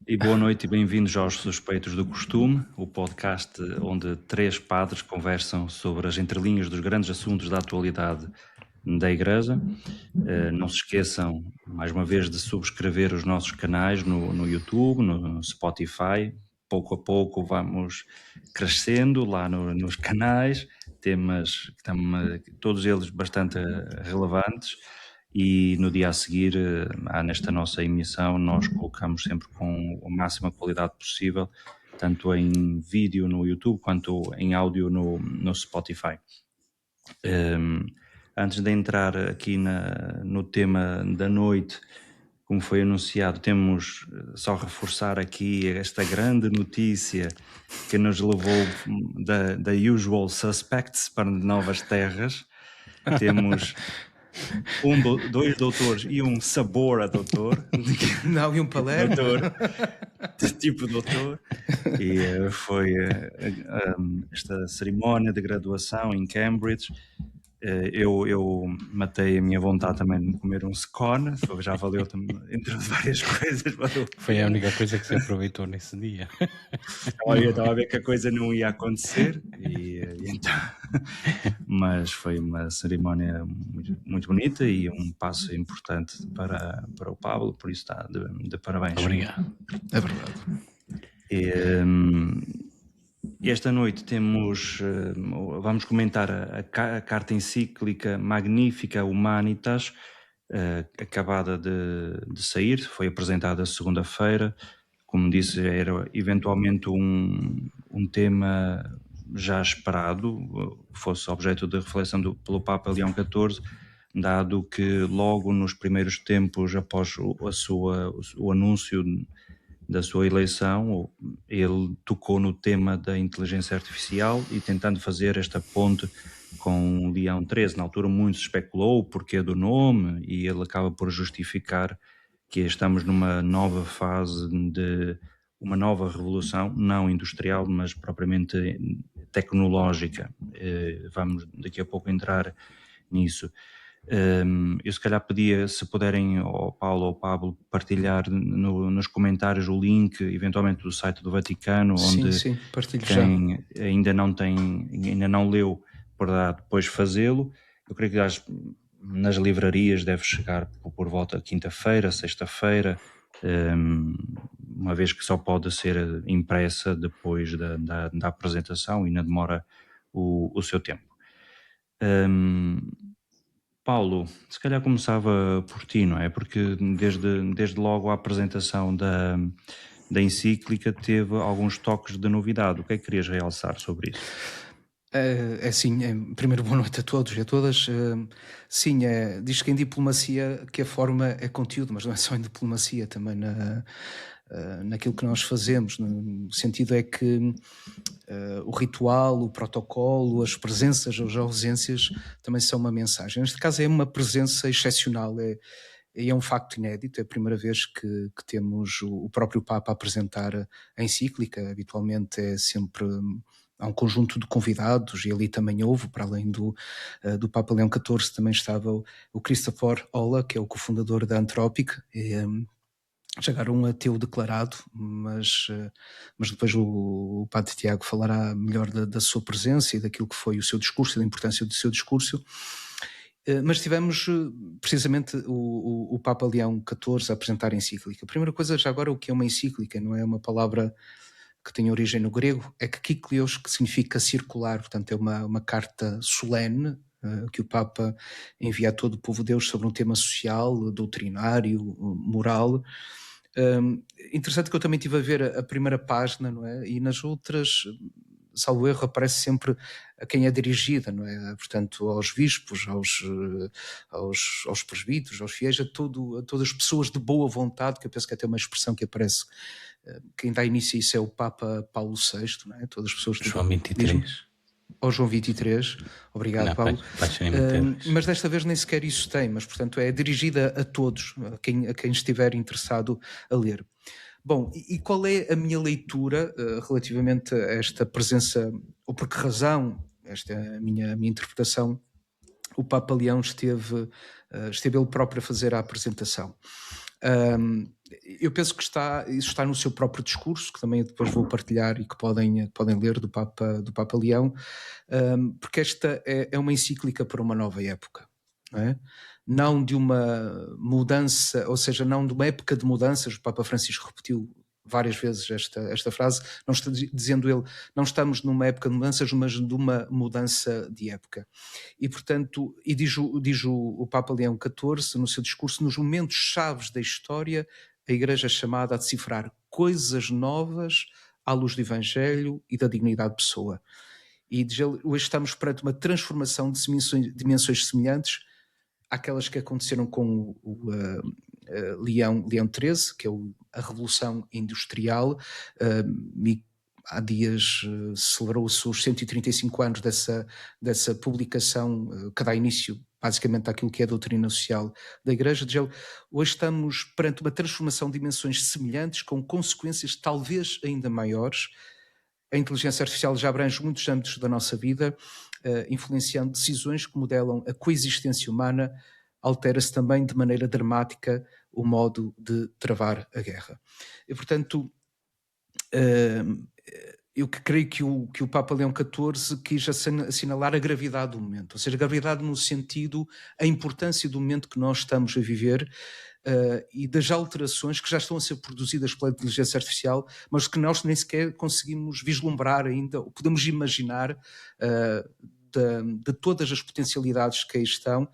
E boa noite e bem-vindos aos Suspeitos do Costume, o podcast onde três padres conversam sobre as entrelinhas dos grandes assuntos da atualidade da Igreja. Não se esqueçam, mais uma vez, de subscrever os nossos canais no YouTube, no Spotify. Pouco a pouco vamos crescendo lá nos canais, temas, todos eles bastante relevantes. E no dia a seguir, nesta nossa emissão, nós colocamos sempre com a máxima qualidade possível, tanto em vídeo no YouTube quanto em áudio no Spotify. Antes de entrar aqui no tema da noite, como foi anunciado, temos só reforçar aqui esta grande notícia que nos levou da usual suspects para novas terras. Temos dois doutores e um sabor a doutor. Não, e um Palermo. Tipo doutor. E foi esta cerimónia de graduação em Cambridge. Eu matei a minha vontade também de comer um scone, já valeu também, entre várias coisas. Valeu. Foi a única coisa que se aproveitou nesse dia. Eu estava a ver que a coisa não ia acontecer, e então, mas foi uma cerimónia muito bonita e um passo importante para o Pablo, por isso está de parabéns. Obrigado. É verdade. E esta noite vamos comentar a carta encíclica Magnificat Humanitas, acabada de sair, foi apresentada segunda-feira. Como disse, era eventualmente um tema já esperado, fosse objeto de reflexão pelo Papa Leão XIV, dado que logo nos primeiros tempos, após o anúncio da sua eleição, ele tocou no tema da inteligência artificial e tentando fazer esta ponte com Leão XIII. Na altura muito se especulou o porquê do nome e ele acaba por justificar que estamos numa nova fase de uma nova revolução, não industrial, mas propriamente tecnológica. Vamos daqui a pouco entrar nisso. Eu se calhar pedia, se puderem, ao Paulo ou ao Pablo, partilhar nos comentários o link, eventualmente, do site do Vaticano, onde sim, partilho quem ainda não leu poderá depois fazê-lo. Eu creio que nas livrarias deve chegar por volta de quinta-feira, sexta-feira, uma vez que só pode ser impressa depois da apresentação e ainda demora o seu tempo. Paulo, se calhar começava por ti, não é? Porque desde logo a apresentação da encíclica teve alguns toques de novidade. O que é que querias realçar sobre isso? Primeiro, boa noite a todos e a todas. Sim, diz que em diplomacia que a forma é conteúdo, mas não é só em diplomacia, também naquilo que nós fazemos. No sentido é que o ritual, o protocolo, as presenças ou as ausências também são uma mensagem. Neste caso é uma presença excepcional, é um facto inédito, é a primeira vez que temos o próprio Papa a apresentar a encíclica. Habitualmente é sempre... Há um conjunto de convidados e ali também houve, para além do Papa Leão XIV, também estava o Christopher Olah, que é o cofundador da Anthropic, já era um ateu declarado, mas depois o Padre Tiago falará melhor da sua presença e daquilo que foi o seu discurso, da importância do seu discurso. Mas tivemos precisamente o Papa Leão XIV a apresentar a encíclica. A primeira coisa, já agora, o que é uma encíclica? Não é uma palavra que tem origem no grego, é kykllos, que significa circular, portanto é uma carta solene que o Papa envia a todo o povo de Deus sobre um tema social, doutrinário, moral. Interessante que eu também estive a ver a primeira página, não é? E nas outras, salvo erro, aparece sempre a quem é dirigida, não é? Portanto, aos bispos, aos presbíteros, aos fiéis, a todas as pessoas de boa vontade, que eu penso que é até uma expressão que aparece. Quem dá início a isso é o Papa Paulo VI, não é? Todas as pessoas João 23. Ou João 23, obrigado, não, Paulo. Mas desta vez nem sequer isso tem, mas portanto é dirigida a todos, a quem estiver interessado a ler. Bom, e qual é a minha leitura relativamente a esta presença, ou por que razão, esta é a minha interpretação, o Papa Leão esteve ele próprio a fazer a apresentação? Eu penso que isso está no seu próprio discurso, que também depois vou partilhar e que podem ler do Papa Leão, porque esta é uma encíclica para uma nova época. Não é? Não de uma mudança, ou seja, não de uma época de mudanças. O Papa Francisco repetiu várias vezes esta frase, não está dizendo ele, não estamos numa época de mudanças, mas de uma mudança de época. E, portanto, diz o Papa Leão XIV no seu discurso, nos momentos chaves da história, a Igreja é chamada a decifrar coisas novas à luz do Evangelho e da dignidade de pessoa. E diz ele, hoje estamos perante uma transformação de dimensões semelhantes àquelas que aconteceram com o Leão XIII, que é a Revolução Industrial, e há dias celebrou-se os 135 anos dessa publicação que dá início basicamente àquilo que é a doutrina social da Igreja. Hoje estamos perante uma transformação de dimensões semelhantes, com consequências talvez ainda maiores. A inteligência artificial já abrange muitos âmbitos da nossa vida, influenciando decisões que modelam a coexistência humana. Altera-se também de maneira dramática o modo de travar a guerra. E, portanto, eu creio que o Papa Leão XIV quis assinalar a gravidade do momento, ou seja, a gravidade no sentido, a importância do momento que nós estamos a viver, e das alterações que já estão a ser produzidas pela inteligência artificial, mas que nós nem sequer conseguimos vislumbrar ainda, ou podemos imaginar de todas as potencialidades que aí estão,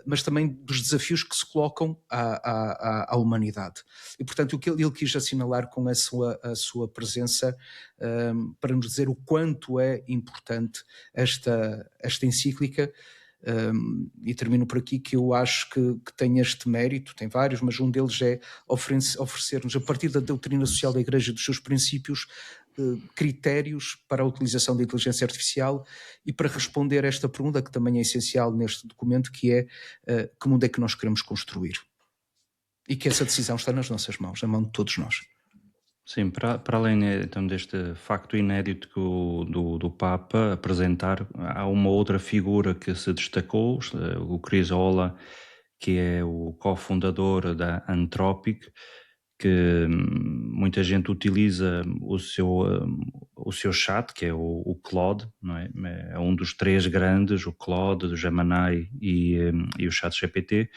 mas também dos desafios que se colocam à humanidade. E, portanto, o que ele quis assinalar com a sua presença, para nos dizer o quanto é importante esta encíclica. E termino por aqui, que eu acho que tem este mérito, tem vários, mas um deles é oferecer-nos, a partir da doutrina social da Igreja e dos seus princípios, critérios para a utilização da inteligência artificial e para responder a esta pergunta que também é essencial neste documento, que é que mundo é que nós queremos construir? E que essa decisão está nas nossas mãos, na mão de todos nós. Sim, para além então deste facto inédito do Papa apresentar, há uma outra figura que se destacou, o Chris Olah, que é o cofundador da Anthropic, que muita gente utiliza o seu chat, que é o Claude, não é? É um dos três grandes, o Claude, o Gemini e o ChatGPT.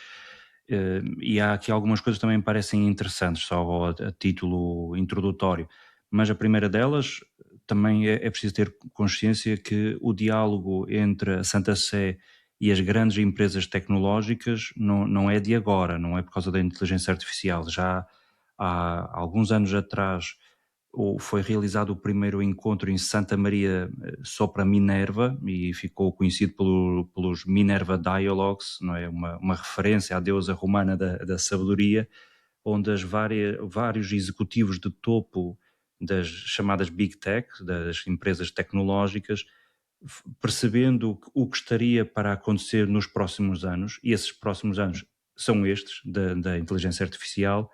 E há aqui algumas coisas que também me parecem interessantes, só a título introdutório. Mas a primeira delas, também é preciso ter consciência que o diálogo entre a Santa Sé e as grandes empresas tecnológicas não é de agora, não é por causa da inteligência artificial. Já há alguns anos atrás foi realizado o primeiro encontro em Santa Maria Sopra Minerva e ficou conhecido pelos Minerva Dialogues, não é? Uma referência à deusa romana da sabedoria, onde vários executivos de topo das chamadas Big Tech, das empresas tecnológicas, percebendo o que estaria para acontecer nos próximos anos, e esses próximos anos são estes, da inteligência artificial,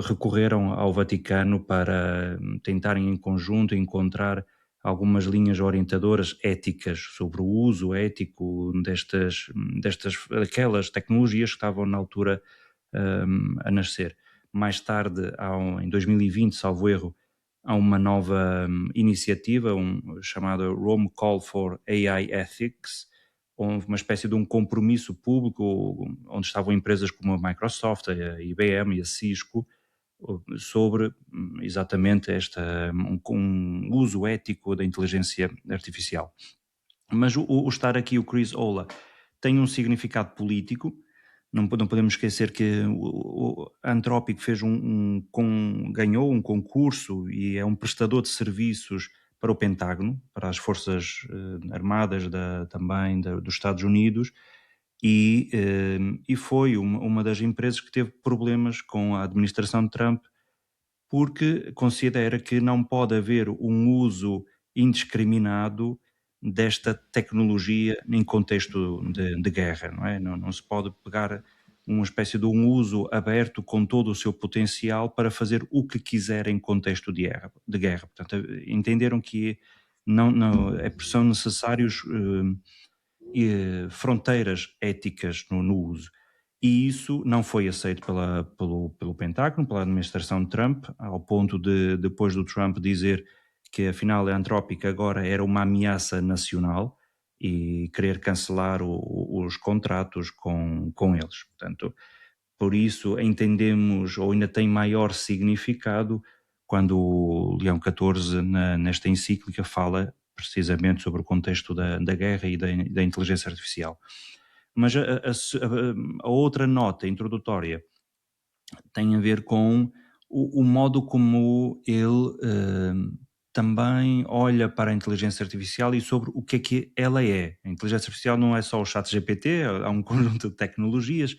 recorreram ao Vaticano para tentarem em conjunto encontrar algumas linhas orientadoras éticas sobre o uso ético aquelas tecnologias que estavam na altura a nascer. Mais tarde, em 2020, salvo erro, há uma nova iniciativa chamada Rome Call for AI Ethics, uma espécie de um compromisso público onde estavam empresas como a Microsoft, a IBM e a Cisco sobre exatamente um uso ético da inteligência artificial. Mas o estar aqui, o Chris Olah, tem um significado político. Não podemos esquecer que a Anthropic ganhou um concurso e é um prestador de serviços para o Pentágono, para as forças armadas também dos Estados Unidos, e foi uma das empresas que teve problemas com a administração de Trump, porque considera que não pode haver um uso indiscriminado desta tecnologia em contexto de guerra, não é? Não se pode pegar uma espécie de um uso aberto com todo o seu potencial para fazer o que quiser em contexto de guerra. Portanto, entenderam que são necessários fronteiras éticas no uso. e isso não foi aceito pelo Pentágono, pela administração de Trump, ao ponto de, depois do Trump dizer que afinal a Antrópica agora era uma ameaça nacional e querer cancelar os contratos com eles. Portanto, por isso entendemos, ou ainda tem maior significado, quando o Leão XIV, nesta encíclica, fala precisamente sobre o contexto da guerra e da inteligência artificial. Mas a outra nota introdutória tem a ver com o modo como ele também olha para a inteligência artificial e sobre o que ela é. A inteligência artificial não é só o ChatGPT, há um conjunto de tecnologias,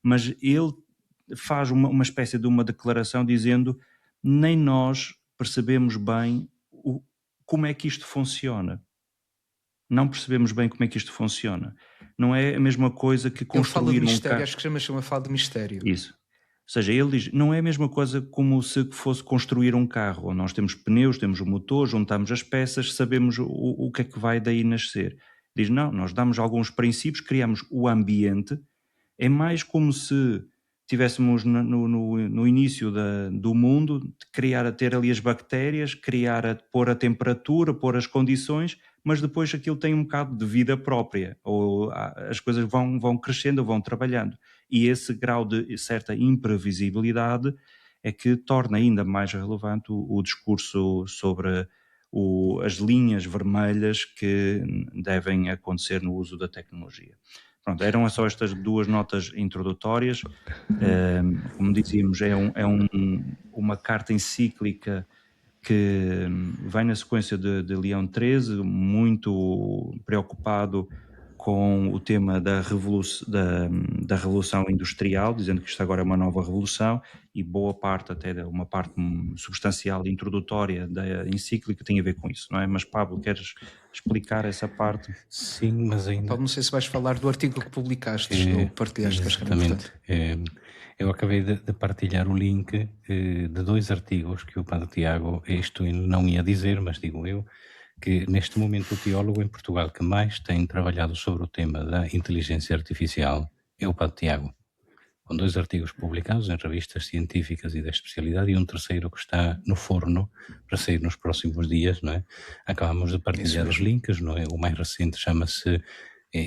mas ele faz uma espécie de uma declaração dizendo: nem nós percebemos bem como é que isto funciona. Não percebemos bem como é que isto funciona. Não é a mesma coisa que construir ele fala de mistério, carro. acho que chama fala de mistério. Isso. Ou seja, ele diz, não é a mesma coisa como se fosse construir um carro, onde nós temos pneus, temos o motor, juntamos as peças, sabemos o que é que vai daí nascer. Diz, não, nós damos alguns princípios, criamos o ambiente, é mais como se tivéssemos no início do mundo, ter ali as bactérias, pôr a temperatura, pôr as condições, mas depois aquilo tem um bocado de vida própria, ou as coisas vão crescendo, vão trabalhando. E esse grau de certa imprevisibilidade é que torna ainda mais relevante o discurso sobre as linhas vermelhas que devem acontecer no uso da tecnologia. Pronto, eram só estas duas notas introdutórias. Como dizíamos, é uma carta encíclica que vem na sequência de Leão XIII, muito preocupado com o tema da revolução industrial, dizendo que isto agora é uma nova revolução, e boa parte, até uma parte substancial introdutória da encíclica tem a ver com isso, não é? Mas Pablo, queres explicar essa parte? Sim, mas ainda... Pablo, não sei se vais falar do artigo que publicaste ou partilhaste, que acho que era importante. Eu acabei de partilhar o link de 2 artigos que o Padre Tiago, isto ele não ia dizer, mas digo eu, que neste momento o teólogo em Portugal que mais tem trabalhado sobre o tema da inteligência artificial é o Padre Tiago, com 2 artigos publicados em revistas científicas e da especialidade e um terceiro que está no forno para sair nos próximos dias, não é? Acabamos de partilhar os links, não é? O mais recente chama-se,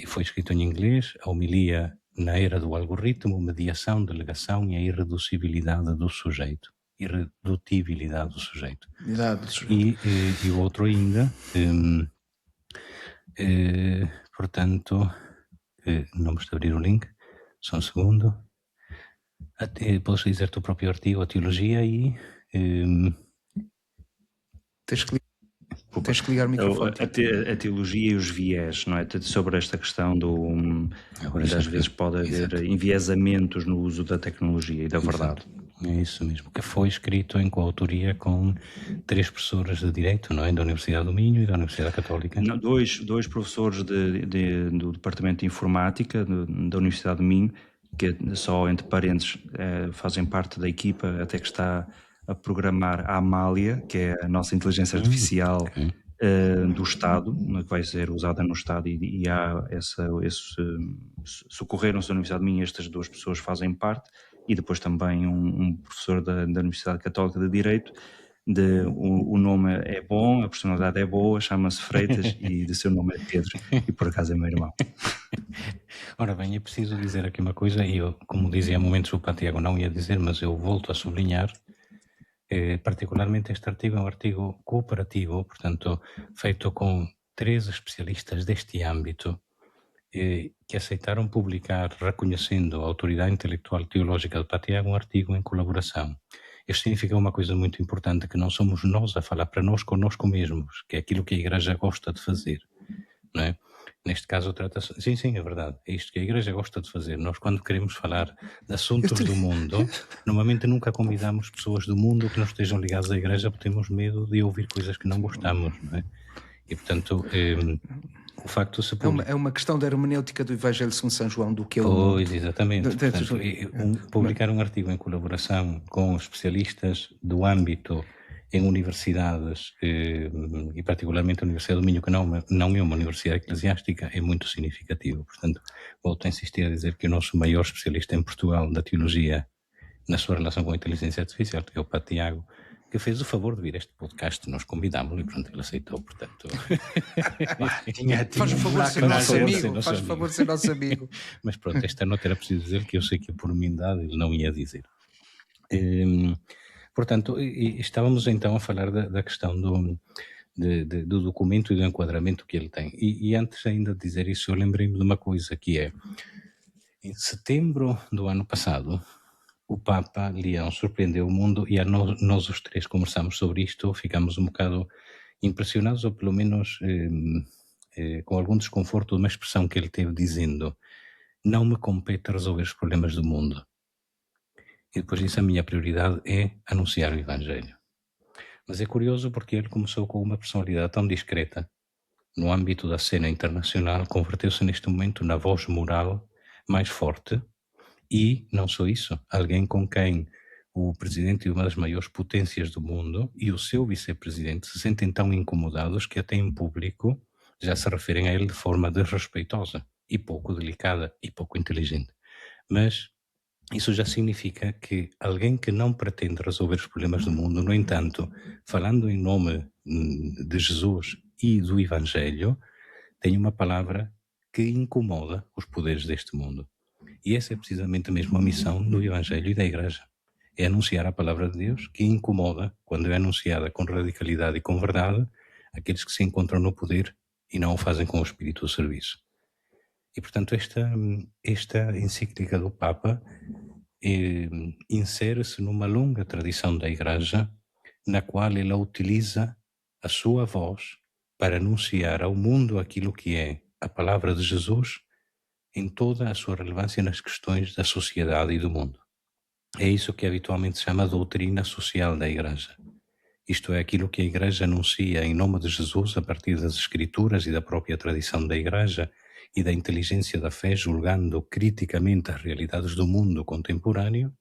foi escrito em inglês, a homilia na era do algoritmo, mediação, delegação e a irreducibilidade do sujeito. Irredutibilidade do sujeito. E o outro ainda, portanto, não me está a abrir o link, só um segundo. Posso dizer-te o próprio artigo, a teologia e... Tens que ligar o microfone. A teologia e os viés, não é? Sobre esta questão às vezes pode haver enviesamentos no uso da tecnologia e da verdade. É isso mesmo, que foi escrito em coautoria com 3 professores de Direito, não é? Da Universidade do Minho e da Universidade Católica. Não, dois professores do Departamento de Informática da Universidade do Minho, que só entre parênteses fazem parte da equipa até que está a programar a Amália, que é a nossa inteligência artificial do Estado, que vai ser usada no Estado, e há socorreram-se da Universidade de Minho, estas 2 pessoas fazem parte, e depois também um professor da Universidade Católica de Direito. O nome é bom, a personalidade é boa, chama-se Freitas e de seu nome é Pedro, e por acaso é meu irmão. Ora bem, é preciso dizer aqui uma coisa, e eu, como dizia há momentos o Padre Tiago não ia dizer, mas eu volto a sublinhar, particularmente este artigo é um artigo cooperativo, portanto, feito com 3 especialistas deste âmbito, que aceitaram publicar, reconhecendo a autoridade intelectual teológica do Padre Tiago, um artigo em colaboração. Isto significa uma coisa muito importante, que não somos nós a falar para nós connosco mesmos, que é aquilo que a Igreja gosta de fazer, não é? Neste caso trata-se... Sim, é verdade. É isto que a Igreja gosta de fazer. Nós, quando queremos falar de assuntos do mundo, normalmente nunca convidamos pessoas do mundo que não estejam ligadas à Igreja porque temos medo de ouvir coisas que não gostamos, não é? E, portanto, o facto de se é uma questão da hermenêutica do Evangelho segundo São João, do que ele... Pois, exatamente. Portanto, publicar um artigo em colaboração com especialistas do âmbito em universidades, e particularmente a Universidade do Minho, que não é uma universidade eclesiástica, é muito significativo. Portanto, volto a insistir a dizer que o nosso maior especialista em Portugal da teologia na sua relação com a inteligência artificial é o Padre Tiago, que fez o favor de vir a este podcast, nós convidámos-lo e pronto, ele aceitou, portanto... Faz o favor de ser nosso amigo, faz o favor de ser nosso amigo. Mas pronto, esta nota era preciso dizer, que eu sei que por humildade ele não ia dizer. Portanto, estávamos então a falar da questão do documento e do enquadramento que ele tem. E antes ainda de dizer isso, eu lembrei-me de uma coisa que é, em setembro do ano passado, o Papa Leão surpreendeu o mundo e nós os três conversamos sobre isto, ficamos um bocado impressionados, ou pelo menos com algum desconforto de uma expressão que ele teve dizendo: não me compete resolver os problemas do mundo. E depois disso a minha prioridade é anunciar o Evangelho. Mas é curioso porque ele começou com uma personalidade tão discreta no âmbito da cena internacional, converteu-se neste momento na voz moral mais forte. E, não só isso, alguém com quem o presidente de uma das maiores potências do mundo e o seu vice-presidente se sentem tão incomodados que até em público já se referem a ele de forma desrespeitosa e pouco delicada e pouco inteligente. Mas isso já significa que alguém que não pretende resolver os problemas do mundo, no entanto, falando em nome de Jesus e do Evangelho, tem uma palavra que incomoda os poderes deste mundo. E essa é precisamente mesmo a missão do Evangelho e da Igreja. É anunciar a palavra de Deus, que incomoda, quando é anunciada com radicalidade e com verdade, aqueles que se encontram no poder e não o fazem com o espírito do serviço. E, portanto, esta encíclica do Papa insere-se numa longa tradição da Igreja, na qual ela utiliza a sua voz para anunciar ao mundo aquilo que é a palavra de Jesus em toda a sua relevância nas questões da sociedade e do mundo. É isso que habitualmente se chama a doutrina social da Igreja. Isto é aquilo que a Igreja anuncia em nome de Jesus a partir das Escrituras e da própria tradição da Igreja e da inteligência da fé, julgando criticamente as realidades do mundo contemporâneo.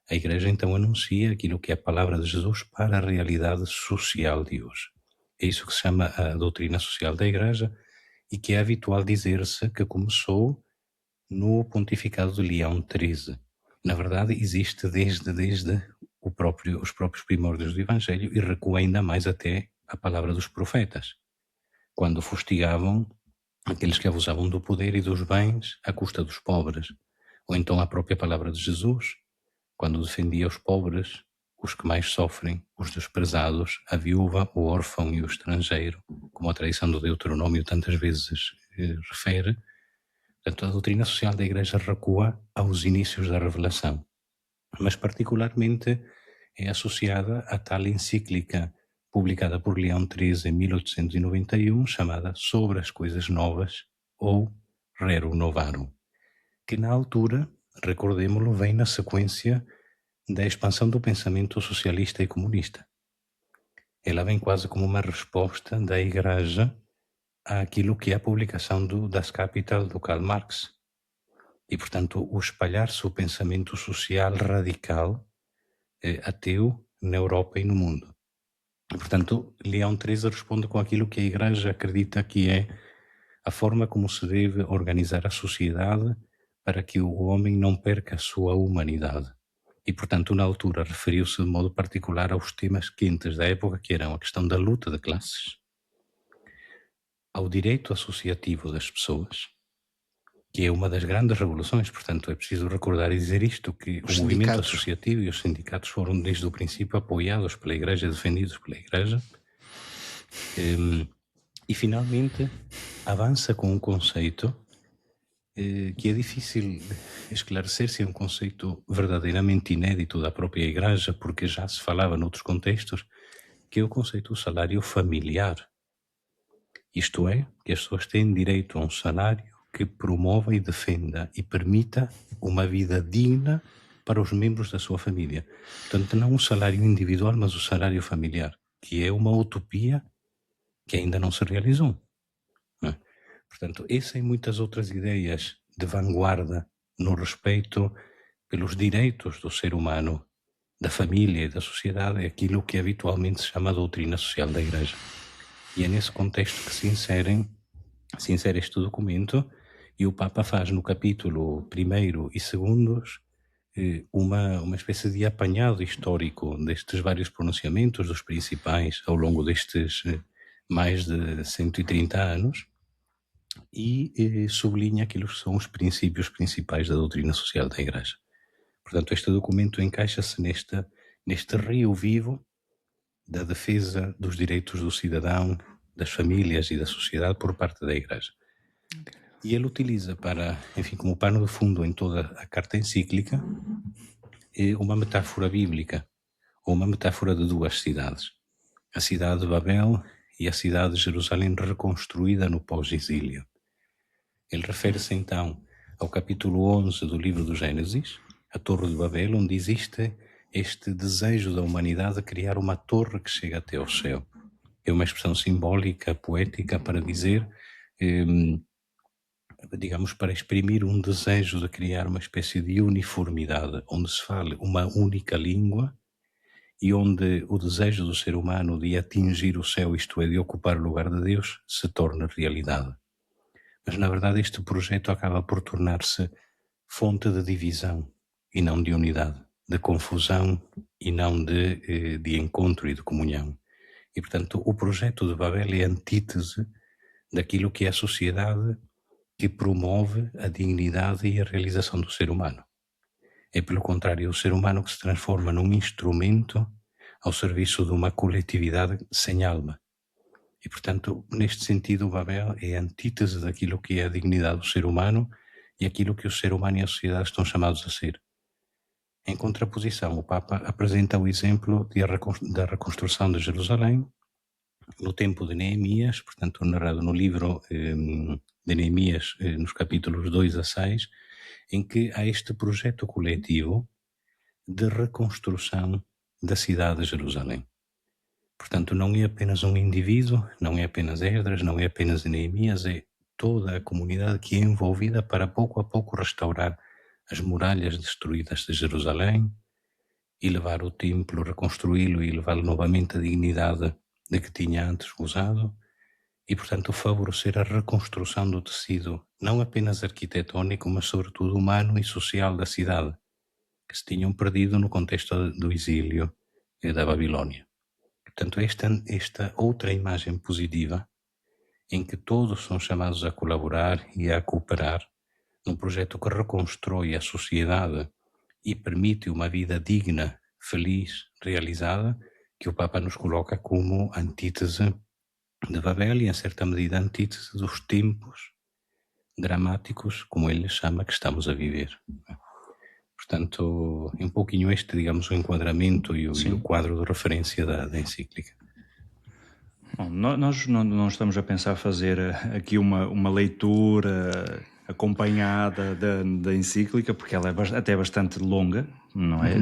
A Igreja então anuncia aquilo que é a palavra de Jesus para a realidade social de hoje. É isso que se chama a doutrina social da Igreja, e que é habitual dizer-se que começou no pontificado de Leão XIII. Na verdade, existe desde os próprios primórdios do Evangelho e recua ainda mais até a palavra dos profetas, quando fustigavam aqueles que abusavam do poder e dos bens à custa dos pobres, ou então a própria palavra de Jesus, quando defendia os pobres, os que mais sofrem, os desprezados, a viúva, o órfão e o estrangeiro, como a tradição do Deuteronômio tantas vezes refere. Portanto, a doutrina social da Igreja recua aos inícios da revelação, mas particularmente é associada à tal encíclica publicada por Leão XIII em 1891, chamada Sobre as Coisas Novas, ou Rerum Novarum, que na altura, recordemo-lo, vem na sequência da expansão do pensamento socialista e comunista. Ela vem quase como uma resposta da Igreja àquilo que é a publicação do Das Kapital, do Karl Marx. E, portanto, o espalhar-se o pensamento social radical ateu na Europa e no mundo. E, portanto, Leão XIII responde com aquilo que a Igreja acredita que é a forma como se deve organizar a sociedade para que o homem não perca a sua humanidade. E, portanto, na altura referiu-se de modo particular aos temas quentes da época, que eram a questão da luta de classes, ao direito associativo das pessoas, que é uma das grandes revoluções. Portanto, é preciso recordar e dizer isto, que o movimento associativo e os sindicatos foram desde o princípio apoiados pela Igreja, defendidos pela Igreja. E, finalmente, avança com um conceito que é difícil esclarecer se é um conceito verdadeiramente inédito da própria Igreja, porque já se falava noutros contextos, que é o conceito do salário familiar. Isto é, que as pessoas têm direito a um salário que promova e defenda e permita uma vida digna para os membros da sua família. Portanto, não um salário individual, mas o salário familiar, que é uma utopia que ainda não se realizou. Portanto, essa e muitas outras ideias de vanguarda no respeito pelos direitos do ser humano da família e da sociedade é aquilo que habitualmente se chama a doutrina social da Igreja. E é nesse contexto que se insere este documento, e o Papa faz no capítulo 1º e 2º uma espécie de apanhado histórico destes vários pronunciamentos, dos principais, ao longo destes mais de 130 anos, e sublinha aquilo que são os princípios principais da doutrina social da Igreja. Portanto, este documento encaixa-se neste rio vivo da defesa dos direitos do cidadão, das famílias e da sociedade por parte da Igreja. E ele utiliza como pano de fundo em toda a carta encíclica, uma metáfora bíblica, ou uma metáfora de duas cidades. A cidade de Babel e a cidade de Jerusalém reconstruída no pós-exílio. Ele refere-se então ao capítulo 11 do livro do Gênesis, a Torre de Babel, onde existe este desejo da humanidade de criar uma torre que chega até ao céu. É uma expressão simbólica, poética, para dizer, para exprimir um desejo de criar uma espécie de uniformidade, onde se fale uma única língua e onde o desejo do ser humano de atingir o céu, isto é, de ocupar o lugar de Deus, se torne realidade. Mas, na verdade, este projeto acaba por tornar-se fonte de divisão e não de unidade, de confusão e não de encontro e de comunhão. E, portanto, o projeto de Babel é a antítese daquilo que é a sociedade que promove a dignidade e a realização do ser humano. É, pelo contrário, o ser humano que se transforma num instrumento ao serviço de uma coletividade sem alma. E, portanto, neste sentido, Babel é a antítese daquilo que é a dignidade do ser humano e aquilo que o ser humano e a sociedade estão chamados a ser. Em contraposição, o Papa apresenta o exemplo da reconstrução de Jerusalém no tempo de Neemias, portanto, narrado no livro de Neemias, nos capítulos 2 a 6, em que há este projeto coletivo de reconstrução da cidade de Jerusalém. Portanto, não é apenas um indivíduo, não é apenas Esdras, não é apenas Neemias, é toda a comunidade que é envolvida para pouco a pouco restaurar as muralhas destruídas de Jerusalém e levar o templo, reconstruí-lo e levá-lo novamente à dignidade de que tinha antes gozado e, portanto, favorecer a reconstrução do tecido, não apenas arquitetónico, mas sobretudo humano e social da cidade, que se tinham perdido no contexto do exílio da Babilônia. Portanto, esta outra imagem positiva, em que todos são chamados a colaborar e a cooperar num projeto que reconstrói a sociedade e permite uma vida digna, feliz, realizada, que o Papa nos coloca como antítese de Babel e, em certa medida, antítese dos tempos dramáticos, como ele chama, que estamos a viver. Portanto, um pouquinho este, digamos, o enquadramento e o quadro de referência da encíclica. Bom, nós não estamos a pensar fazer aqui uma leitura acompanhada da encíclica, porque ela é até bastante longa, não é?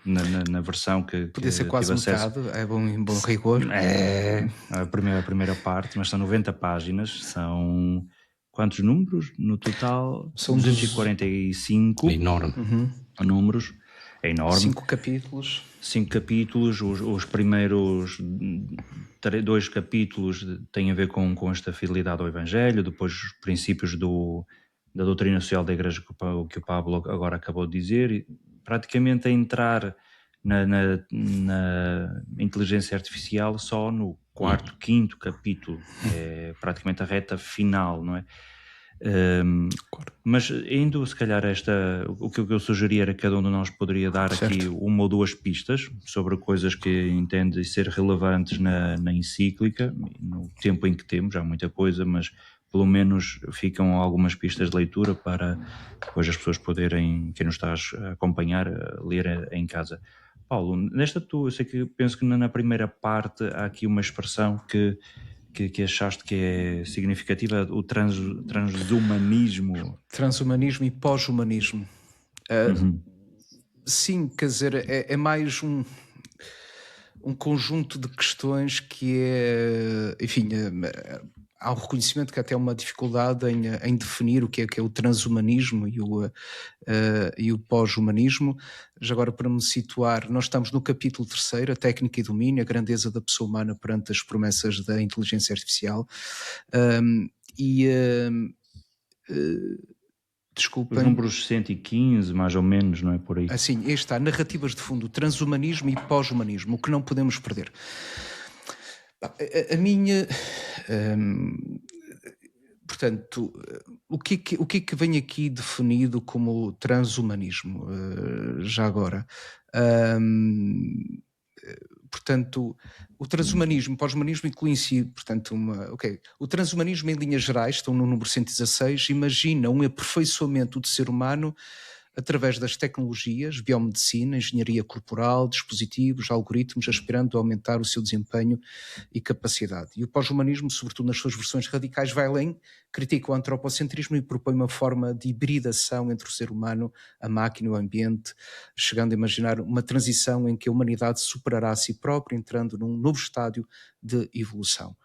Na versão que podia ser quase metade, é bom rigor. É a primeira parte, mas são 90 páginas, são quantos números no total? São 245 enorme. Números, é enorme. 5 capítulos. 5 capítulos, os primeiros 2 capítulos têm a ver com esta fidelidade ao Evangelho, depois os princípios da doutrina social da Igreja que o Pablo agora acabou de dizer, e praticamente a entrar na inteligência artificial só no 4º, 5º capítulo, é praticamente a reta final, não é? Mas indo se calhar o que eu sugeria era que cada um de nós poderia dar aqui uma ou duas pistas sobre coisas que entende ser relevantes na encíclica, no tempo em que temos, há muita coisa, mas pelo menos ficam algumas pistas de leitura para depois as pessoas poderem, quem nos está a acompanhar, ler em casa. Paulo, eu sei que penso que na primeira parte há aqui uma expressão que achaste que é significativa, o transhumanismo. Transhumanismo e pós-humanismo. Sim, quer dizer, é mais um conjunto de questões que é, enfim, há um reconhecimento que até há uma dificuldade em definir o que é o transhumanismo e o pós-humanismo. Já agora, para me situar, nós estamos no capítulo 3, a técnica e domínio, a grandeza da pessoa humana perante as promessas da inteligência artificial. Os Desculpem. números 115, mais ou menos, não é por aí? Assim, está, narrativas de fundo, transhumanismo e pós-humanismo, o que não podemos perder. A minha... portanto, o que é que vem aqui definido como transhumanismo, já agora? Portanto, o transhumanismo, pós-humanismo inclui-se, portanto, o transhumanismo em linhas gerais, estão no número 116, imagina um aperfeiçoamento do ser humano através das tecnologias, biomedicina, engenharia corporal, dispositivos, algoritmos, aspirando a aumentar o seu desempenho e capacidade. E o pós-humanismo, sobretudo nas suas versões radicais, vai além, critica o antropocentrismo e propõe uma forma de hibridação entre o ser humano, a máquina e o ambiente, chegando a imaginar uma transição em que a humanidade superará a si própria, entrando num novo estádio de evolução.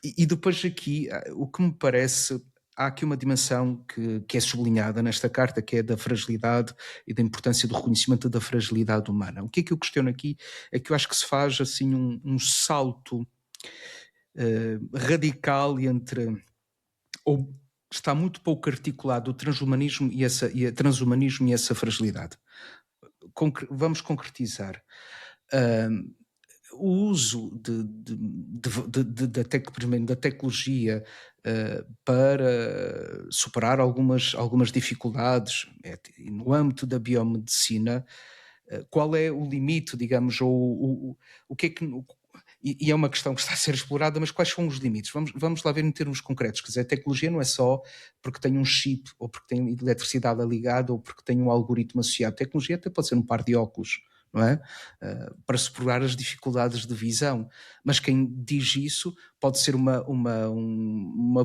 E depois aqui, o que me parece... Há aqui uma dimensão que é sublinhada nesta carta, que é da fragilidade e da importância do reconhecimento da fragilidade humana. O que é que eu questiono aqui é que eu acho que se faz assim um salto radical entre... ou está muito pouco articulado o transhumanismo e essa fragilidade. Vamos concretizar. O uso da tecnologia para superar algumas dificuldades no âmbito da biomedicina, qual é o limite, digamos, ou o que é que... E é uma questão que está a ser explorada, mas quais são os limites? Vamos lá ver em termos concretos. Quer dizer, a tecnologia não é só porque tem um chip, ou porque tem eletricidade ligada, ou porque tem um algoritmo associado. A tecnologia até pode ser um par de óculos, não é? Para superar as dificuldades de visão. Mas quem diz isso pode ser uma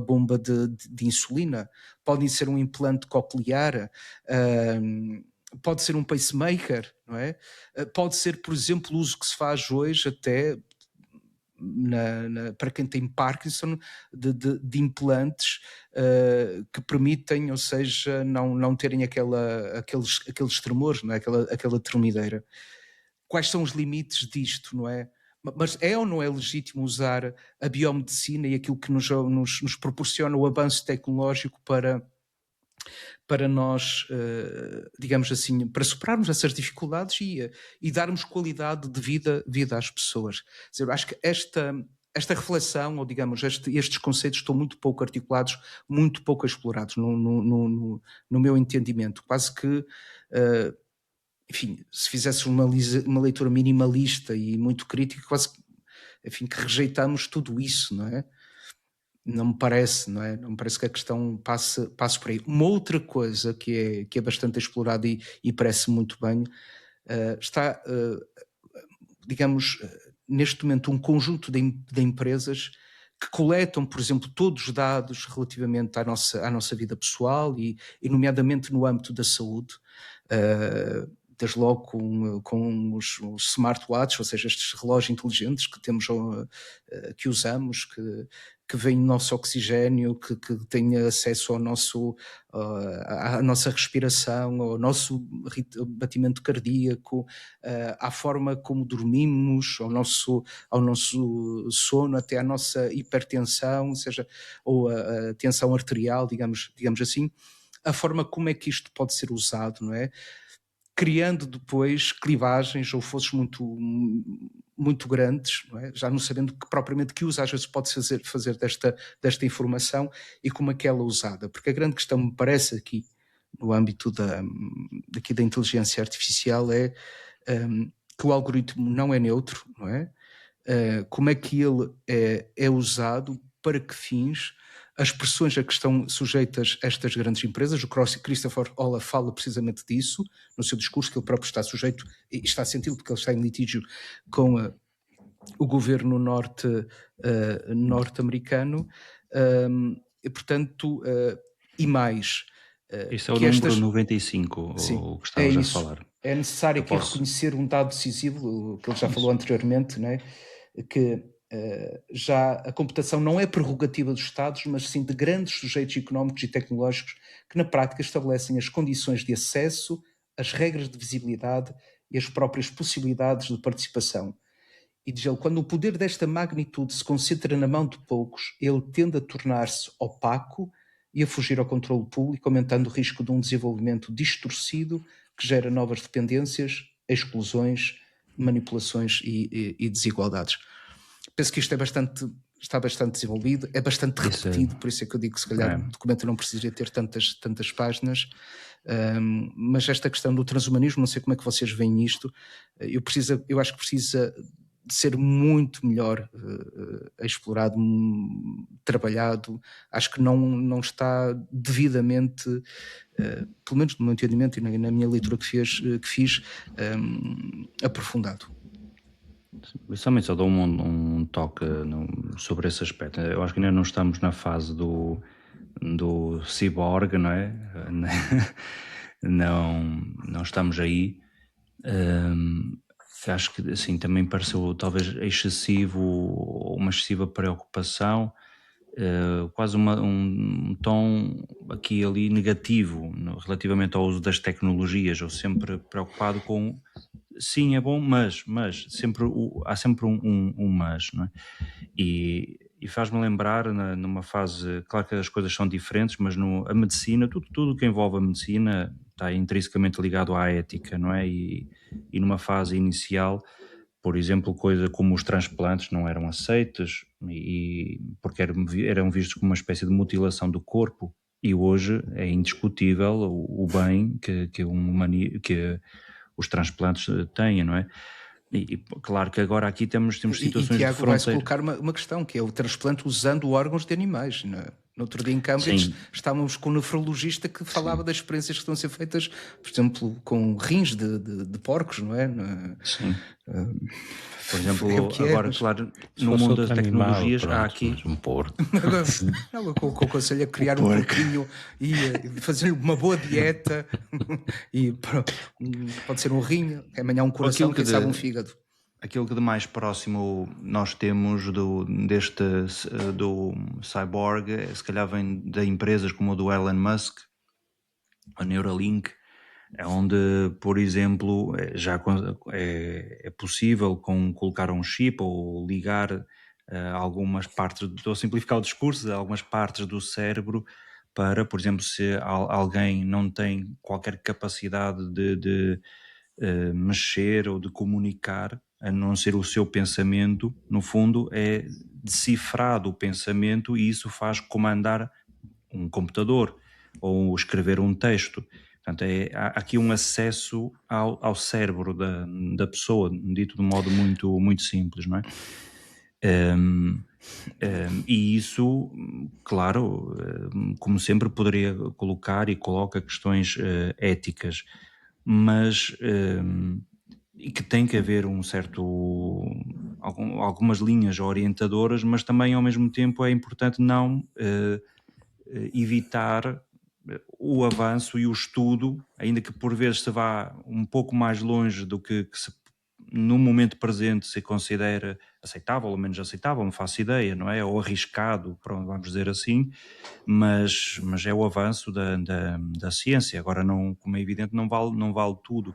bomba de insulina, pode ser um implante coclear, pode ser um pacemaker, não é? Pode ser, por exemplo, o uso que se faz hoje até para quem tem Parkinson, de implantes que permitem, ou seja, não terem aqueles tremores, não é? aquela tremedeira. Quais são os limites disto, não é? Mas é ou não é legítimo usar a biomedicina e aquilo que nos proporciona o avanço tecnológico para nós, digamos assim, para superarmos essas dificuldades e darmos qualidade de vida às pessoas? Quer dizer, acho que esta reflexão, ou digamos, estes conceitos estão muito pouco articulados, muito pouco explorados no meu entendimento. Quase que, enfim, se fizesse uma leitura minimalista e muito crítica, quase que, enfim, que rejeitamos tudo isso, não é? Não me parece, não é? Não me parece que a questão passe por aí. Uma outra coisa que é bastante explorada e parece muito bem, está, digamos, neste momento um conjunto de empresas que coletam, por exemplo, todos os dados relativamente à nossa vida pessoal e nomeadamente no âmbito da saúde, desde logo com os smartwatches, ou seja, estes relógios inteligentes que temos, que usamos, que veem o nosso oxigênio, que têm acesso à nossa respiração, ao nosso batimento cardíaco, à forma como dormimos, ao nosso sono, até à nossa hipertensão, ou seja, ou a tensão arterial, digamos assim, a forma como é que isto pode ser usado, não é? Criando depois clivagens ou fosses muito grandes, não é? Já não sabendo propriamente que uso às vezes pode fazer desta informação e como é que ela é usada. Porque a grande questão me parece aqui, no âmbito da inteligência artificial, é que o algoritmo não é neutro, não é? Como é que ele é usado, para que fins, as pressões a que estão sujeitas estas grandes empresas. O Christopher Olah fala precisamente disso no seu discurso, que ele próprio está sujeito, e está a sentir porque ele está em litígio com o governo norte-americano, e portanto, e mais... Isso é o número 95, sim, o que estavas a falar. É necessário aqui reconhecer um dado decisivo, que ele já falou anteriormente, não é? Que já a computação não é prerrogativa dos Estados, mas sim de grandes sujeitos económicos e tecnológicos que na prática estabelecem as condições de acesso, as regras de visibilidade e as próprias possibilidades de participação. E diz ele, quando o poder desta magnitude se concentra na mão de poucos, ele tende a tornar-se opaco e a fugir ao controle público, aumentando o risco de um desenvolvimento distorcido que gera novas dependências, exclusões, manipulações e desigualdades. Penso que isto está bastante desenvolvido, é bastante repetido, por isso é que eu digo que se calhar o documento não precisaria ter tantas páginas, mas esta questão do transhumanismo, não sei como é que vocês veem isto, eu acho que precisa de ser muito melhor explorado, trabalhado. Acho que não está devidamente, pelo menos no meu entendimento e na minha leitura que fiz, aprofundado. Eu também só dou um toque sobre esse aspecto. Eu acho que ainda não estamos na fase do ciborgue, não é? Não estamos aí. Acho que assim também pareceu talvez uma excessiva preocupação, quase um tom aqui e ali negativo relativamente ao uso das tecnologias. Eu sempre preocupado com sim, é bom, mas há sempre um mas, não é? E faz-me lembrar numa fase, claro que as coisas são diferentes, mas a medicina, tudo que envolve a medicina está intrinsecamente ligado à ética, não é? E numa fase inicial, por exemplo, coisa como os transplantes não eram aceitos porque eram vistos como uma espécie de mutilação do corpo, e hoje é indiscutível o bem que os transplantes têm, não é? E claro que agora aqui temos situações e Tiago de fronteira. vai-se colocar uma questão, que é o transplante usando órgãos de animais, não é? No outro dia em Cambridge estávamos com um nefrologista que falava das experiências que estão a ser feitas, por exemplo, com rins de porcos, não é? Sim. Por exemplo, agora, claro, no mundo das tecnologias há aqui... Um porco. O que eu aconselho é criar um porquinho e fazer-lhe uma boa dieta e pode ser um rim, amanhã um coração, quem sabe um fígado. Aquilo que de mais próximo nós temos do cyborg, se calhar vem de empresas como o do Elon Musk, a Neuralink, onde, por exemplo, já é possível colocar um chip ou ligar algumas partes, estou a simplificar o discurso, algumas partes do cérebro para, por exemplo, se alguém não tem qualquer capacidade de mexer ou de comunicar, a não ser o seu pensamento, no fundo é decifrado o pensamento e isso faz comandar um computador ou escrever um texto. Portanto, há aqui um acesso ao cérebro da pessoa, dito de um modo muito, muito simples, não é? E isso, claro, como sempre poderia colocar e coloca questões éticas, mas e que tem que haver algumas linhas orientadoras, mas também ao mesmo tempo é importante não evitar o avanço e o estudo, ainda que por vezes se vá um pouco mais longe do que no momento presente se considera aceitável ou menos aceitável, não faço ideia, não é? Ou arriscado, pronto, vamos dizer assim, mas é o avanço da ciência. Agora, não, como é evidente, não vale tudo,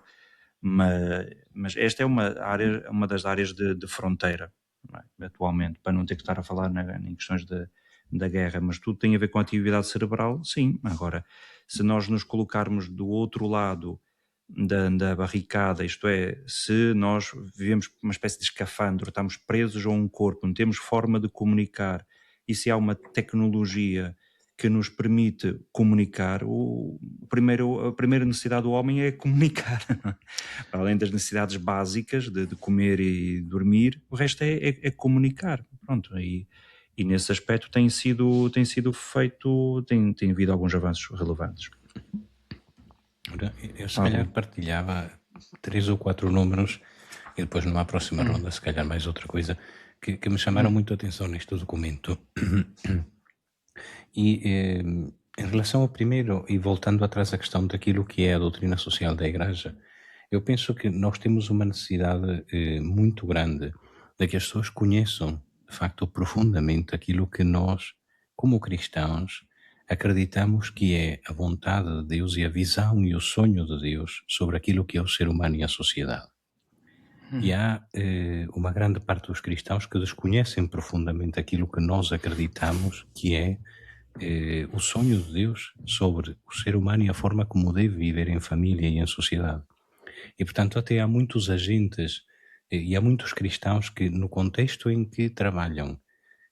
mas esta é uma das áreas de fronteira, não é? Atualmente, para não ter que estar a falar em questões da guerra, mas tudo tem a ver com a atividade cerebral, sim. Agora, se nós nos colocarmos do outro lado da barricada, isto é, se nós vivemos uma espécie de escafandro, estamos presos a um corpo, não temos forma de comunicar, e se há uma tecnologia que nos permite comunicar, a primeira necessidade do homem é comunicar, para além das necessidades básicas de comer e dormir, o resto é comunicar, pronto, e nesse aspecto tem sido feito, tem havido alguns avanços relevantes. Eu se calhar partilhava 3 ou 4 números e depois numa próxima ronda se calhar mais outra coisa que me chamaram muito a atenção neste documento. E em relação ao primeiro, e voltando atrás à questão daquilo que é a doutrina social da Igreja, eu penso que nós temos uma necessidade muito grande de que as pessoas conheçam de facto, profundamente aquilo que nós, como cristãos, acreditamos que é a vontade de Deus e a visão e o sonho de Deus sobre aquilo que é o ser humano e a sociedade. E há uma grande parte dos cristãos que desconhecem profundamente aquilo que nós acreditamos que é o sonho de Deus sobre o ser humano e a forma como deve viver em família e em sociedade. E, portanto, até há muitos agentes e há muitos cristãos que, no contexto em que trabalham,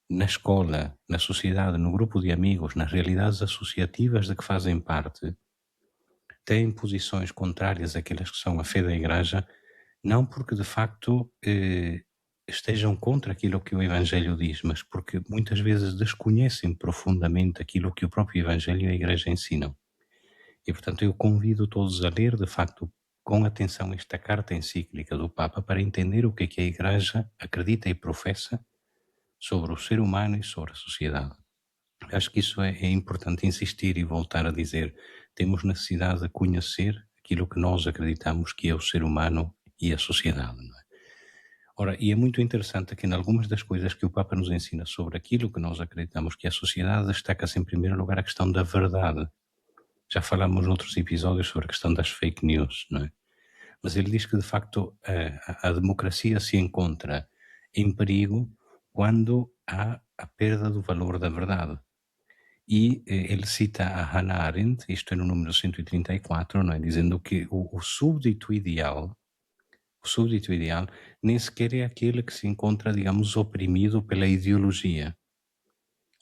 na escola, na sociedade, no grupo de amigos, nas realidades associativas de que fazem parte, têm posições contrárias àquelas que são a fé da Igreja, não porque de facto estejam contra aquilo que o Evangelho diz, mas porque muitas vezes desconhecem profundamente aquilo que o próprio Evangelho e a Igreja ensinam. E, portanto, eu convido todos a ler, de facto, com atenção esta carta encíclica do Papa para entender o que é que a Igreja acredita e professa sobre o ser humano e sobre a sociedade. Acho que isso é importante insistir e voltar a dizer. Temos necessidade de conhecer aquilo que nós acreditamos que é o ser humano e a sociedade. Não é? Ora, e é muito interessante que em algumas das coisas que o Papa nos ensina sobre aquilo que nós acreditamos que é a sociedade, destaca-se em primeiro lugar a questão da verdade. Já falámos noutros episódios sobre a questão das fake news, não é? Mas ele diz que, de facto, a democracia se encontra em perigo quando há a perda do valor da verdade. E ele cita a Hannah Arendt, isto é no número 134, não é? Dizendo que o súbdito ideal nem sequer é aquele que se encontra, digamos, oprimido pela ideologia,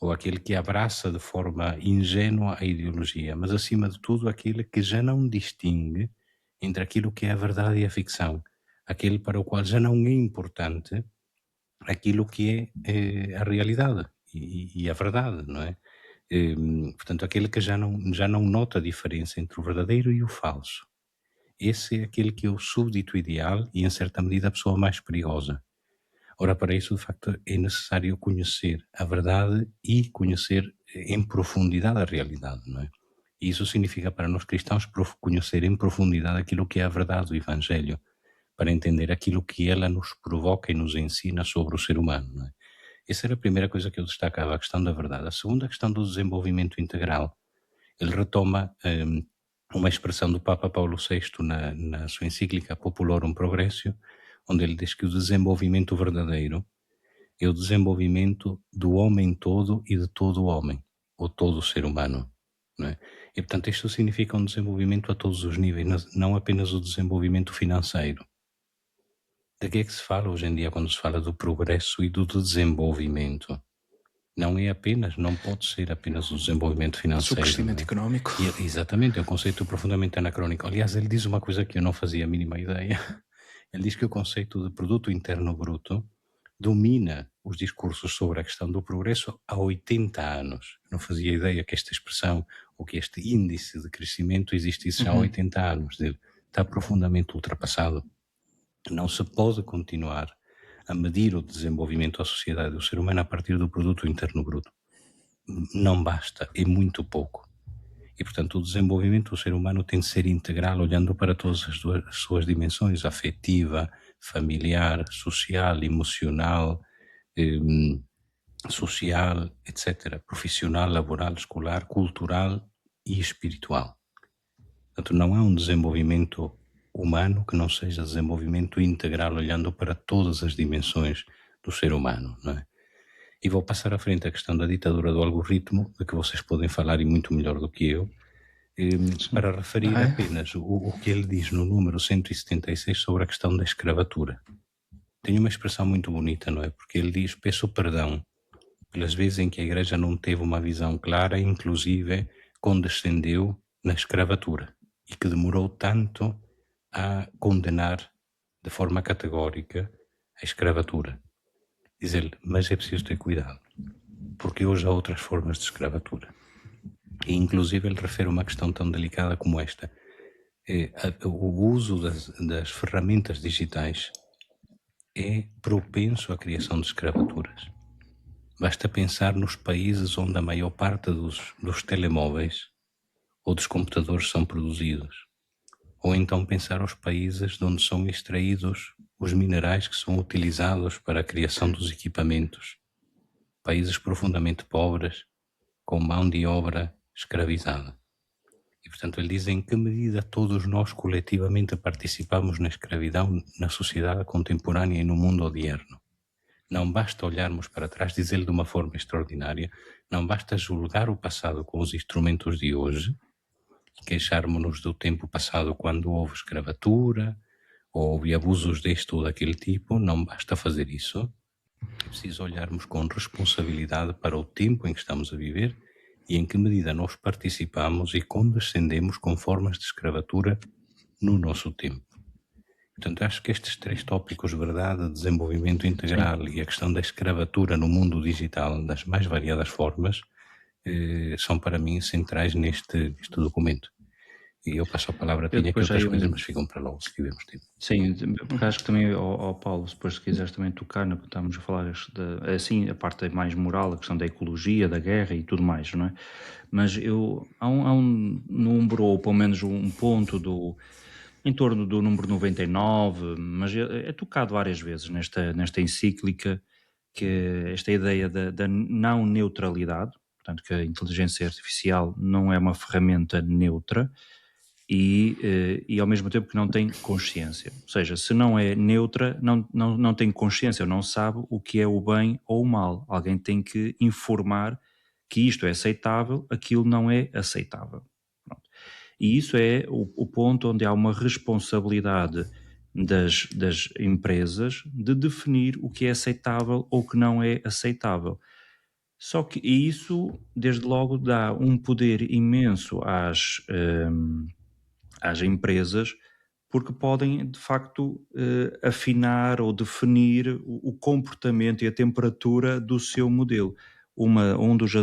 ou aquele que abraça de forma ingênua a ideologia, mas acima de tudo aquele que já não distingue entre aquilo que é a verdade e a ficção, aquele para o qual já não é importante aquilo que é a realidade e a verdade, não é? Portanto, aquele que já não nota a diferença entre o verdadeiro e o falso. Esse é aquele que é o súbdito ideal e, em certa medida, a pessoa mais perigosa. Ora, para isso, de facto, é necessário conhecer a verdade e conhecer em profundidade a realidade, não é? E isso significa para nós cristãos conhecer em profundidade aquilo que é a verdade do Evangelho, para entender aquilo que ela nos provoca e nos ensina sobre o ser humano, não é? Essa era a primeira coisa que eu destacava, a questão da verdade. A segunda, a questão do desenvolvimento integral. Ele retoma uma expressão do Papa Paulo VI na sua encíclica Populorum Progressio, onde ele diz que o desenvolvimento verdadeiro é o desenvolvimento do homem todo e de todo o homem, ou todo o ser humano. Não é? E, portanto, isto significa um desenvolvimento a todos os níveis, não apenas o desenvolvimento financeiro. De que é que se fala hoje em dia quando se fala do progresso e do desenvolvimento? Não pode ser apenas o desenvolvimento financeiro. O crescimento económico. Exatamente, é um conceito profundamente anacrónico. Aliás, ele diz uma coisa que eu não fazia a mínima ideia. Ele diz que o conceito de produto interno bruto domina os discursos sobre a questão do progresso há 80 anos. Eu não fazia ideia que esta expressão ou que este índice de crescimento existisse já há 80 anos. Ele está profundamente ultrapassado. Não se pode continuar a medir o desenvolvimento da sociedade do ser humano a partir do produto interno bruto. Não basta, é muito pouco. E, portanto, o desenvolvimento do ser humano tem de ser integral, olhando para todas as suas dimensões, afetiva, familiar, social, emocional, social, etc., profissional, laboral, escolar, cultural e espiritual. Portanto, não há um desenvolvimento humano que não seja desenvolvimento integral, olhando para todas as dimensões do ser humano, não é? E vou passar à frente a questão da ditadura do algoritmo, de que vocês podem falar e muito melhor do que eu, para referir apenas o que ele diz no número 176 sobre a questão da escravatura. Tem uma expressão muito bonita, não é? Porque ele diz: peço perdão pelas vezes em que a Igreja não teve uma visão clara e inclusive condescendeu na escravatura e que demorou tanto a condenar de forma categórica a escravatura. Diz ele, mas é preciso ter cuidado, porque hoje há outras formas de escravatura. E inclusive ele refere uma questão tão delicada como esta. O uso das ferramentas digitais é propenso à criação de escravaturas. Basta pensar nos países onde a maior parte dos telemóveis ou dos computadores são produzidos. Ou então pensar os países de onde são extraídos os minerais que são utilizados para a criação dos equipamentos países profundamente pobres, com mão de obra escravizada. E, portanto, ele diz em que medida todos nós coletivamente participamos na escravidão na sociedade contemporânea e no mundo odierno. Não basta olharmos para trás, diz ele de uma forma extraordinária, não basta julgar o passado com os instrumentos de hoje, queixarmos-nos do tempo passado quando houve escravatura, ou houve abusos deste ou daquele tipo, não basta fazer isso. É preciso olharmos com responsabilidade para o tempo em que estamos a viver e em que medida nós participamos e condescendemos com formas de escravatura no nosso tempo. Portanto, acho que estes 3 tópicos, verdade, desenvolvimento integral e a questão da escravatura no mundo digital das mais variadas formas, são para mim centrais neste documento. E eu passo a palavra, tinha aqui outras coisas, mas ficam para logo, se tivermos tempo. Sim, porque acho que também, ao Paulo, depois se quiseres também tocar, no que estamos a falar, assim, a parte mais moral, a questão da ecologia, da guerra e tudo mais, não é? Mas há um número, ou pelo menos um ponto em torno do número 99, mas é tocado várias vezes nesta encíclica, que é esta ideia da não neutralidade, portanto que a inteligência artificial não é uma ferramenta neutra, e ao mesmo tempo que não tem consciência. Ou seja, se não é neutra, não tem consciência, não sabe o que é o bem ou o mal. Alguém tem que informar que isto é aceitável, aquilo não é aceitável. Pronto. E isso é o ponto onde há uma responsabilidade das empresas de definir o que é aceitável ou o que não é aceitável. Só que isso, desde logo, dá um poder imenso às empresas, porque podem, de facto, afinar ou definir o comportamento e a temperatura do seu modelo. Um dos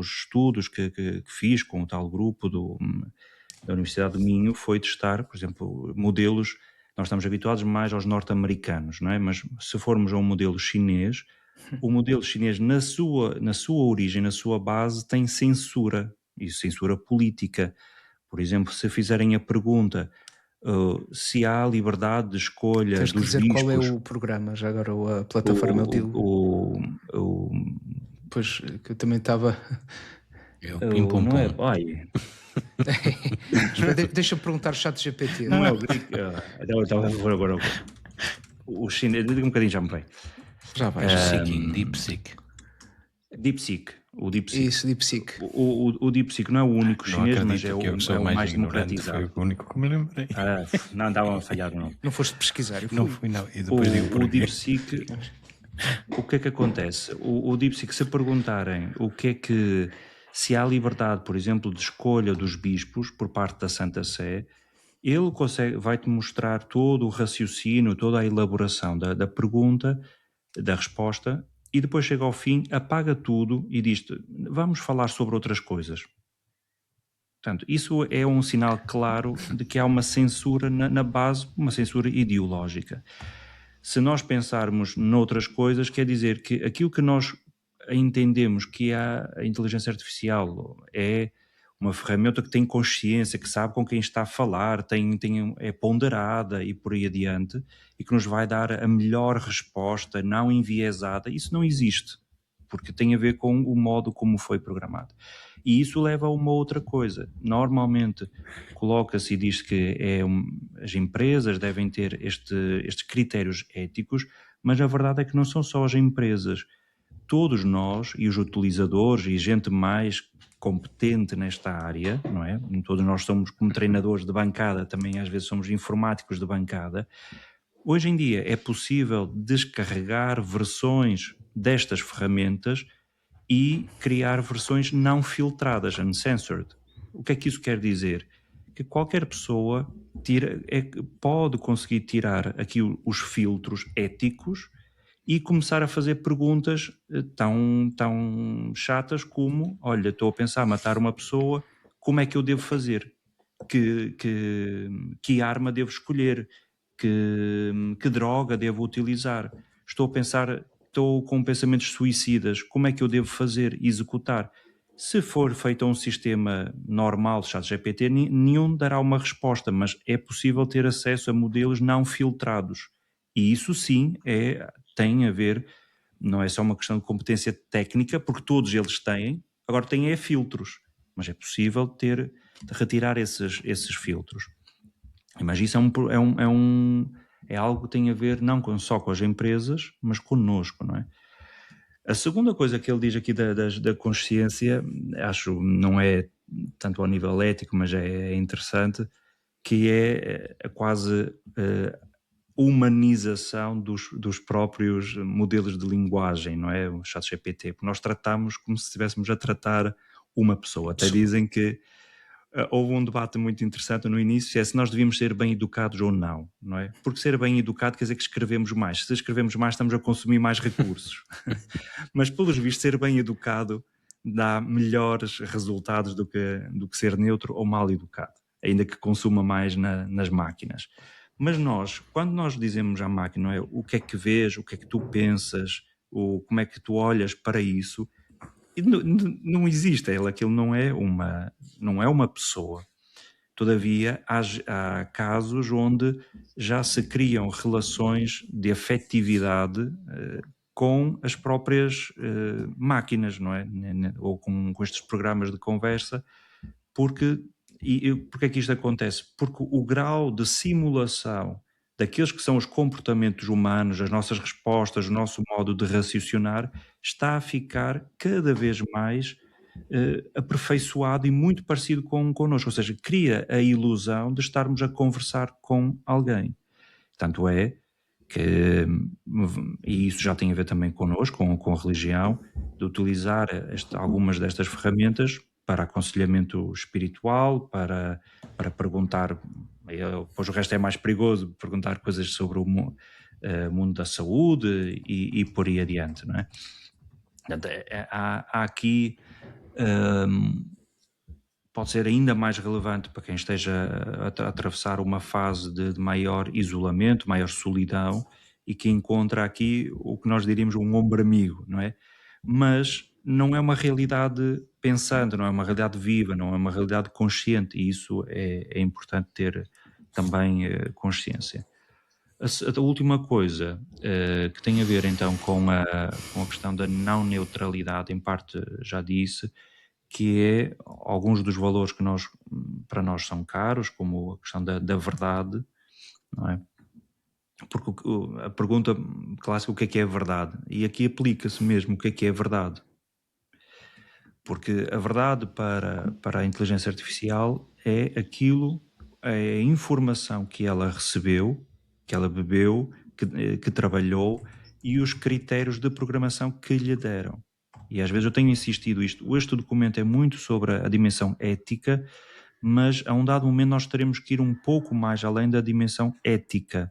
estudos que fiz com o tal grupo da Universidade do Minho foi testar, por exemplo, modelos. Nós estamos habituados mais aos norte-americanos, não é? Mas se formos a um modelo chinês, o modelo chinês, na sua origem, na sua base, tem censura, e censura política. Por exemplo, se fizerem a pergunta se há liberdade de escolha Tens que dos dizer bispos... qual é o programa, já agora, ou a plataforma. Pois, que eu também estava... É o pim-pom-pom. Não é? Ai. Deixa-me perguntar o ChatGPT. Não é o Greek. Agora. O chinês, diga um bocadinho, já me vem. Já vai. DeepSeek. DeepSeek. O DeepSeek. Isso, DeepSeek. O DeepSeek não é o único chinês, mas é o mais democratizado. Foi o único que me lembrei. Não, estava a falhar, não. Não foste pesquisar? Não fui, não. E depois digo o DeepSeek, o que é que acontece? O DeepSeek, se perguntarem se há liberdade, por exemplo, de escolha dos bispos por parte da Santa Sé, ele vai-te mostrar todo o raciocínio, toda a elaboração da pergunta, da resposta, e depois chega ao fim, apaga tudo e diz-te, vamos falar sobre outras coisas. Portanto, isso é um sinal claro de que há uma censura na base, uma censura ideológica. Se nós pensarmos noutras coisas, quer dizer que aquilo que nós entendemos que a inteligência artificial é uma ferramenta que tem consciência, que sabe com quem está a falar, é ponderada e por aí adiante, e que nos vai dar a melhor resposta, não enviesada, isso não existe, porque tem a ver com o modo como foi programado. E isso leva a uma outra coisa. Normalmente coloca-se e diz que as empresas devem ter estes critérios éticos, mas a verdade é que não são só as empresas. Todos nós, e os utilizadores e gente mais competente nesta área, não é? Todos nós somos, como treinadores de bancada, também às vezes somos informáticos de bancada. Hoje em dia é possível descarregar versões destas ferramentas e criar versões não filtradas, uncensored. O que é que isso quer dizer? Que qualquer pessoa pode conseguir tirar aqui os filtros éticos e começar a fazer perguntas tão chatas como, olha, estou a pensar matar uma pessoa, como é que eu devo fazer? Que arma devo escolher? Que droga devo utilizar? Estou com pensamentos suicidas, como é que eu devo fazer e executar? Se for feito a um sistema normal, ChatGPT, nenhum dará uma resposta, mas é possível ter acesso a modelos não filtrados. E isso sim tem a ver não é só uma questão de competência técnica, porque todos eles têm, agora têm filtros, mas é possível retirar esses filtros. Mas isso é algo que tem a ver não só com as empresas, mas connosco, não é? A segunda coisa que ele diz aqui da consciência, acho não é tanto ao nível ético, mas é interessante, que é a quase humanização dos próprios modelos de linguagem, não é? O ChatGPT, porque nós tratamos como se estivéssemos a tratar uma pessoa. Até dizem que houve um debate muito interessante no início, se nós devíamos ser bem educados ou não, não é? Porque ser bem educado quer dizer que escrevemos mais. Se escrevemos mais, estamos a consumir mais recursos. Mas, pelos vistos, ser bem educado dá melhores resultados do que ser neutro ou mal educado, ainda que consuma mais nas máquinas. Mas quando nós dizemos à máquina, não é, o que é que vês, o que é que tu pensas, como é que tu olhas para isso, e não existe, aquilo não é uma pessoa. Todavia, há casos onde já se criam relações de afetividade com as próprias máquinas, não é? Ou com estes programas de conversa, porque é que isto acontece? Porque o grau de simulação daqueles que são os comportamentos humanos, as nossas respostas, o nosso modo de raciocinar, está a ficar cada vez mais aperfeiçoado e muito parecido connosco, ou seja, cria a ilusão de estarmos a conversar com alguém. Tanto é que, e isso já tem a ver também connosco, com a religião, de utilizar algumas destas ferramentas para aconselhamento espiritual, para perguntar, depois o resto é mais perigoso, perguntar coisas sobre o mundo da saúde e por aí adiante, não é? Portanto, há aqui, pode ser ainda mais relevante para quem esteja a atravessar uma fase de maior isolamento, maior solidão, e que encontra aqui o que nós diríamos um ombro amigo, não é? Mas não é uma realidade pensante, não é uma realidade viva, não é uma realidade consciente, e isso é importante ter também consciência. A última coisa que tem a ver então com a questão da não neutralidade, em parte já disse, que é alguns dos valores que para nós são caros, como a questão da verdade, não é? Porque a pergunta clássica, o que é a verdade? E aqui aplica-se mesmo o que é a verdade. Porque a verdade para a inteligência artificial é a informação que ela recebeu, que ela bebeu, que trabalhou, e os critérios de programação que lhe deram. E às vezes eu tenho insistido isto. Este documento é muito sobre a dimensão ética, mas a um dado momento nós teremos que ir um pouco mais além da dimensão ética.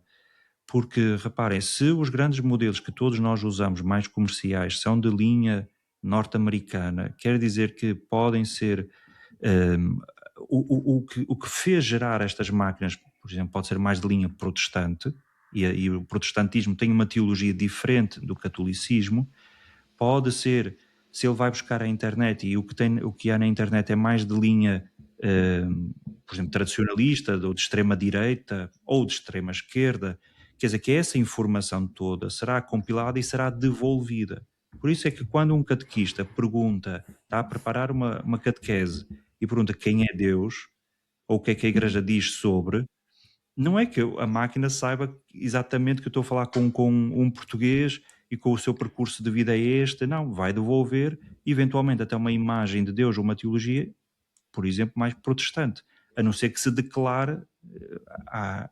Porque, reparem, se os grandes modelos que todos nós usamos, mais comerciais, são de linha norte-americana, quer dizer que podem ser... o que fez gerar estas máquinas, por exemplo, pode ser mais de linha protestante, e o protestantismo tem uma teologia diferente do catolicismo. Pode ser, se ele vai buscar a internet e o que há na internet é mais de linha, por exemplo, tradicionalista, ou de extrema-direita, ou de extrema-esquerda, quer dizer que essa informação toda será compilada e será devolvida. Por isso é que quando um catequista pergunta, está a preparar uma catequese e pergunta quem é Deus, ou o que é que a Igreja diz sobre, não é que a máquina saiba exatamente que eu estou a falar com um português e com o seu percurso de vida é este, não, vai devolver eventualmente até uma imagem de Deus ou uma teologia, por exemplo, mais protestante, a não ser que se declare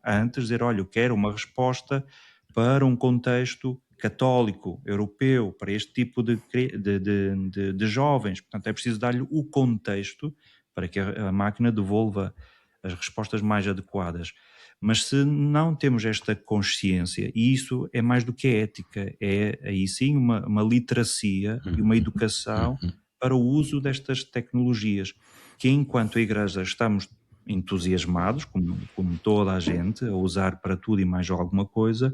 antes, dizer, olha, eu quero uma resposta para um contexto católico, europeu, para este tipo de jovens. Portanto, é preciso dar-lhe o contexto para que a máquina devolva as respostas mais adequadas. Mas se não temos esta consciência, e isso é mais do que ética, é aí sim uma literacia e uma educação para o uso destas tecnologias, que enquanto a Igreja estamos entusiasmados, como toda a gente, a usar para tudo e mais alguma coisa,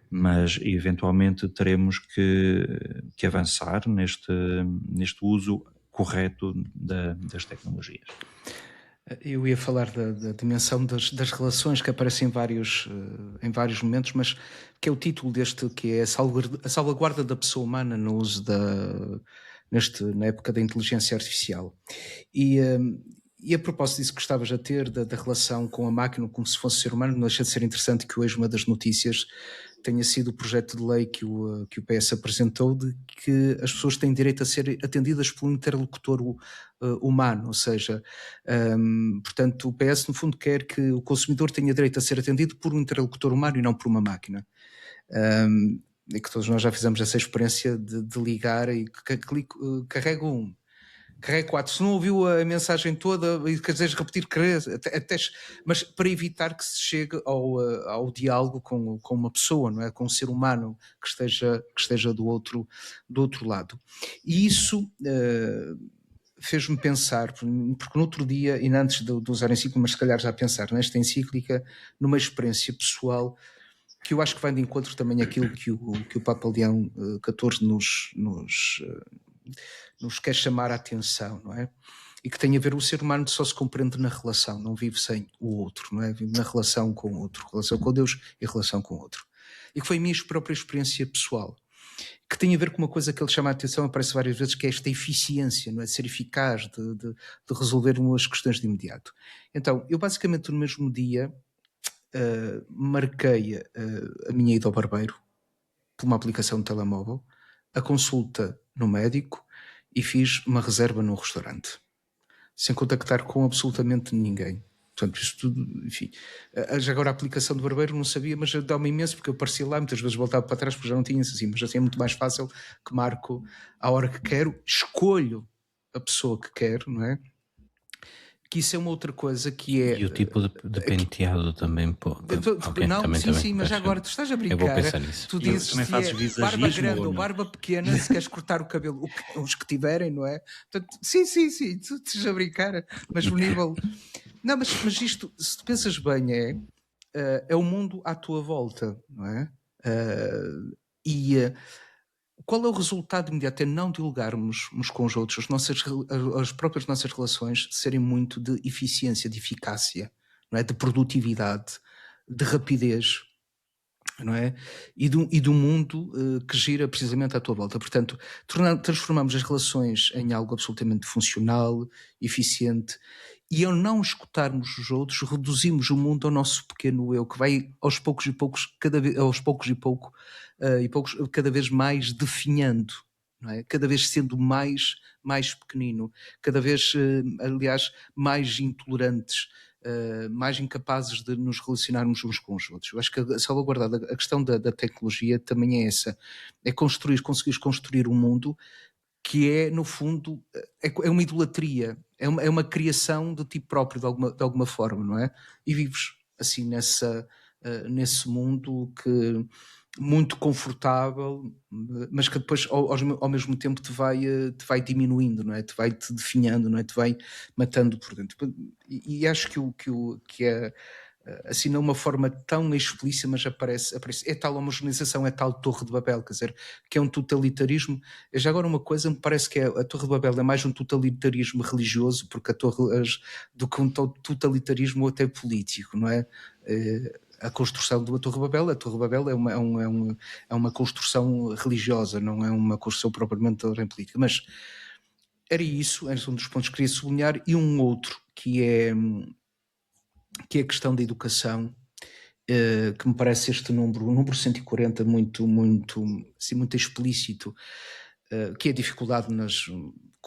mas eventualmente teremos que avançar neste uso correto das tecnologias. Eu ia falar da dimensão das relações que aparecem em vários momentos, mas que é o título deste, que é a salvaguarda da pessoa humana no uso na época da inteligência artificial. E a propósito disso que estavas a ter, da relação com a máquina como se fosse ser humano, não deixa de ser interessante que hoje uma das notícias tenha sido o projeto de lei que o PS apresentou, de que as pessoas têm direito a ser atendidas por um interlocutor humano, ou seja, portanto o PS no fundo quer que o consumidor tenha direito a ser atendido por um interlocutor humano e não por uma máquina. E que todos nós já fizemos essa experiência de ligar e carrego 4, se não ouviu a mensagem toda e queres repetir, mas para evitar que se chegue ao diálogo com uma pessoa, não é? Com um ser humano que esteja do outro lado. E isso fez-me pensar, porque no outro dia, e antes de usar a encíclica, mas se calhar já pensar nesta encíclica, numa experiência pessoal que eu acho que vai de encontro também àquilo que o Papa Leão XIV nos quer chamar a atenção, não é? E que tem a ver, o ser humano só se compreende na relação, não vive sem o outro, não é? Vive na relação com o outro, relação com Deus e relação com o outro. E que foi a minha própria experiência pessoal, que tem a ver com uma coisa que ele chama a atenção, aparece várias vezes, que é esta eficiência, não é? De ser eficaz, de resolver umas questões de imediato. Então, eu basicamente no mesmo dia marquei a minha ida ao barbeiro por uma aplicação de telemóvel, a consulta no médico e fiz uma reserva num restaurante, sem contactar com absolutamente ninguém. Portanto, isto tudo, enfim. Já agora a aplicação do barbeiro não sabia, mas dá-me imenso, porque eu aparecia lá, muitas vezes voltava para trás porque já não tinha assim, mas assim é muito mais fácil, que marco a hora que quero, escolho a pessoa que quero, não é? Que isso é uma outra coisa que é... E o tipo de penteado também, pô. Okay, não, também, sim, mas já agora tu estás a brincar. Eu vou pensar nisso. Tu dizes também fazes visagismo barba grande ou ou não? barba pequena, se queres cortar o cabelo, os que tiverem, não é? Portanto, sim, tu estás a brincar, mas o nível... Não, mas isto, se tu pensas bem, é o mundo à tua volta, não é? Qual é o resultado imediato? É não dialogarmos uns com os outros, as próprias nossas relações serem muito de eficiência, de eficácia, não é? De produtividade, de rapidez, não é? E do mundo que gira precisamente à tua volta. Portanto, transformamos as relações em algo absolutamente funcional, eficiente, e ao não escutarmos os outros, reduzimos o mundo ao nosso pequeno eu, que vai aos poucos, cada vez mais definhando, não é? Cada vez sendo mais pequenino, cada vez, aliás, mais intolerantes, mais incapazes de nos relacionarmos uns com os outros. Eu acho que a salvaguarda, a questão da tecnologia também é essa, é conseguir construir um mundo que é, no fundo, é uma idolatria, é uma criação de ti próprio, de alguma forma, não é? E vives assim nesse mundo que muito confortável, mas que depois ao mesmo tempo te vai diminuindo, não é? Te vai te definhando, não é? Te vai matando por dentro. E acho que é assim não uma forma tão explícita, mas aparece, é tal homogeneização, é tal Torre de Babel, quer dizer, que é um totalitarismo. Já agora uma coisa, me parece que a Torre de Babel é mais um totalitarismo religioso do que um totalitarismo até político, não é? A construção de uma Torre de Babel é uma construção religiosa, não é uma construção propriamente de ordem política, mas era isso, é um dos pontos que queria sublinhar, e um outro que é a questão da educação, que me parece o número 140 muito explícito, que é a dificuldade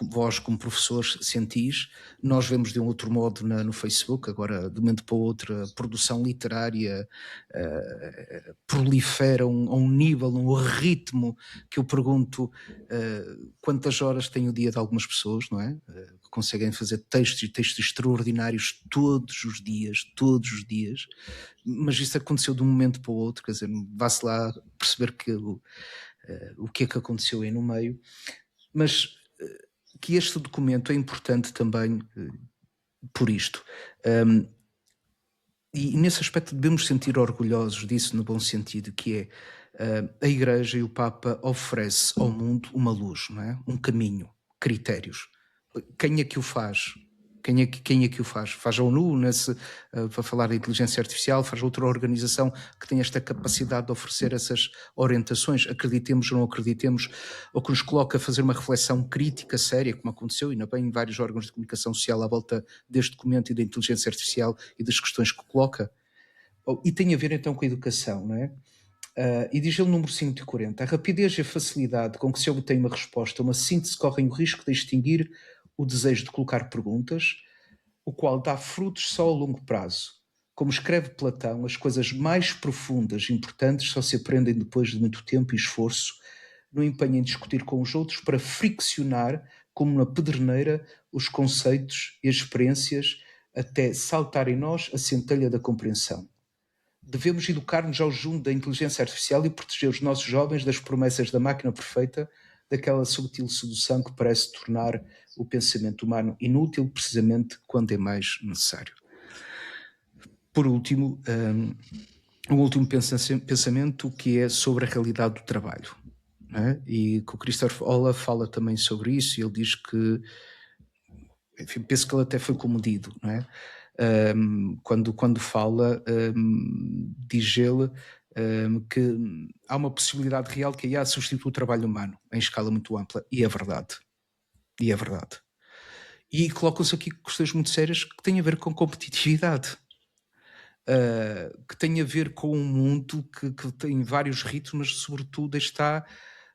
vós como professores sentis. Nós vemos de um outro modo no Facebook, agora de um momento para o outro, a produção literária prolifera a um nível, um ritmo, que eu pergunto quantas horas tem o dia de algumas pessoas, não é? Que conseguem fazer textos extraordinários todos os dias, mas isso aconteceu de um momento para o outro, quer dizer, vá-se lá perceber o que é que aconteceu aí no meio, mas que este documento é importante também por isto. E nesse aspecto devemos sentir orgulhosos disso, no bom sentido, que é a Igreja e o Papa oferece ao mundo uma luz, não é? Um caminho, critérios. Quem é que o faz? Quem é que o faz? Faz a ONU para falar da inteligência artificial, faz outra organização que tem esta capacidade de oferecer essas orientações, acreditemos ou não acreditemos, ou que nos coloca a fazer uma reflexão crítica, séria, como aconteceu, e ainda bem em vários órgãos de comunicação social à volta deste documento e da inteligência artificial e das questões que coloca. E tem a ver então com a educação, não é? E diz ele no número 540, a rapidez e a facilidade com que se obtém uma resposta, uma síntese, correm o risco de extinguir o desejo de colocar perguntas, o qual dá frutos só a longo prazo. Como escreve Platão, as coisas mais profundas e importantes só se aprendem depois de muito tempo e esforço, no empenho em discutir com os outros para friccionar, como na pederneira, os conceitos e as experiências até saltar em nós a centelha da compreensão. Devemos educar-nos ao junto da inteligência artificial e proteger os nossos jovens das promessas da máquina perfeita, daquela subtil sedução que parece tornar o pensamento humano inútil precisamente quando é mais necessário. Por último, um último pensamento que é sobre a realidade do trabalho, não é? E que o Christoph Olah fala também sobre isso, e ele diz que, enfim, penso que ele até foi comedido, não é? Quando fala, diz ele que há uma possibilidade real que a IA substitua o trabalho humano em escala muito ampla, e é verdade. E é verdade. E colocam-se aqui questões muito sérias que têm a ver com competitividade, que têm a ver com um mundo que tem vários ritmos, sobretudo está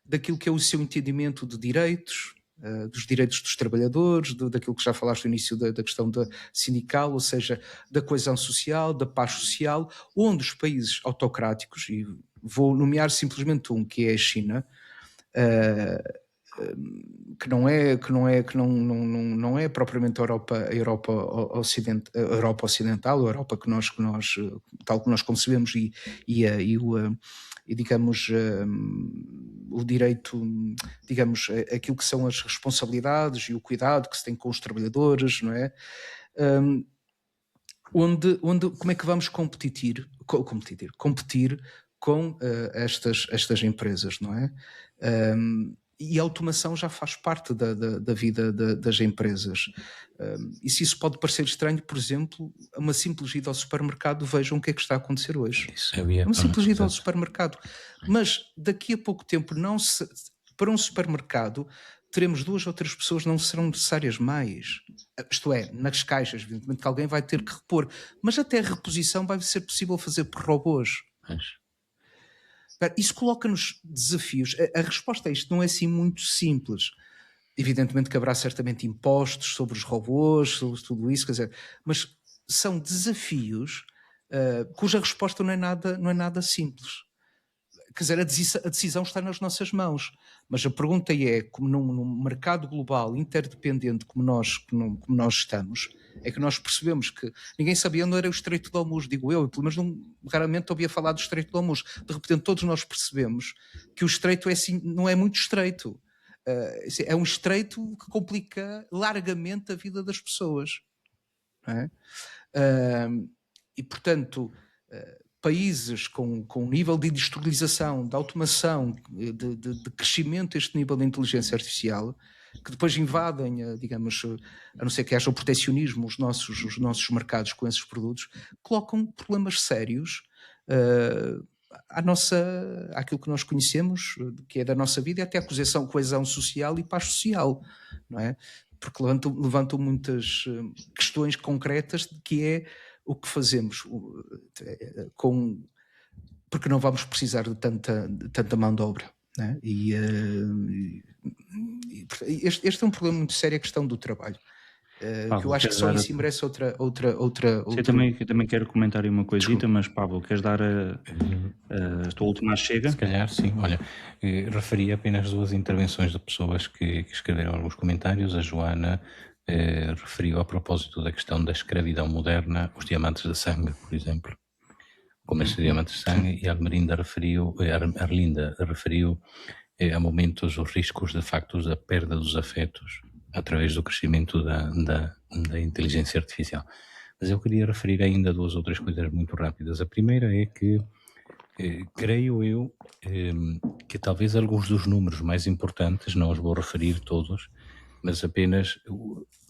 daquilo que é o seu entendimento de direitos, dos direitos dos trabalhadores, daquilo que já falaste no início da questão sindical, ou seja, da coesão social, da paz social, onde os países autocráticos, e vou nomear simplesmente um, que é a China, que não é propriamente a Europa ocidental, a Europa que nós tal como nós concebemos e digamos o direito, digamos, aquilo que são as responsabilidades e o cuidado que se tem com os trabalhadores, não é? Como é que vamos competir com estas empresas, não é? E a automação já faz parte da vida das empresas. E se isso pode parecer estranho, por exemplo, uma simples ida ao supermercado, vejam o que é que está a acontecer hoje. Uma simples ida ao supermercado. Mas daqui a pouco tempo, para um supermercado, teremos 2 ou 3 pessoas, não serão necessárias mais. Isto é, nas caixas, evidentemente que alguém vai ter que repor. Mas até a reposição vai ser possível fazer por robôs. Isso coloca-nos desafios. A resposta a isto não é assim muito simples. Evidentemente que haverá certamente impostos sobre os robôs, sobre tudo isso, quer dizer, mas são desafios cuja resposta não é nada simples. Quer dizer, a decisão está nas nossas mãos, mas a pergunta é, como num mercado global interdependente como nós estamos, é que nós percebemos que ninguém sabia onde era o Estreito de Hormuz, digo eu, e pelo menos raramente ouvia falar do Estreito de Hormuz. De repente todos nós percebemos que o estreito não é muito estreito. É um estreito que complica largamente a vida das pessoas. Não é? E, portanto, países com um nível de industrialização, de automação, de crescimento a este nível de inteligência artificial, que depois invadem, digamos, a não ser que haja o protecionismo, os nossos mercados com esses produtos, colocam problemas sérios àquilo que nós conhecemos, que é da nossa vida, e até a coesão social e paz social, não é? Porque levantam muitas questões concretas de que é o que fazemos porque não vamos precisar de tanta mão de obra, né? Este é um problema muito sério, a questão do trabalho, Pablo, que eu acho que só em si merece outra. Eu também quero comentar aí uma coisita, mas Pablo, queres dar a tua última chega? Se calhar sim, olha, referi apenas 2 intervenções de pessoas que escreveram alguns comentários. A Joana referiu a propósito da questão da escravidão moderna, os diamantes de sangue, por exemplo, o comércio de diamantes de sangue, e a Arlinda referiu a momentos os riscos de facto da perda dos afetos através do crescimento da inteligência artificial. Mas eu queria referir ainda 2 ou 3 coisas muito rápidas. A primeira é que creio eu que talvez alguns dos números mais importantes, não os vou referir todos, mas apenas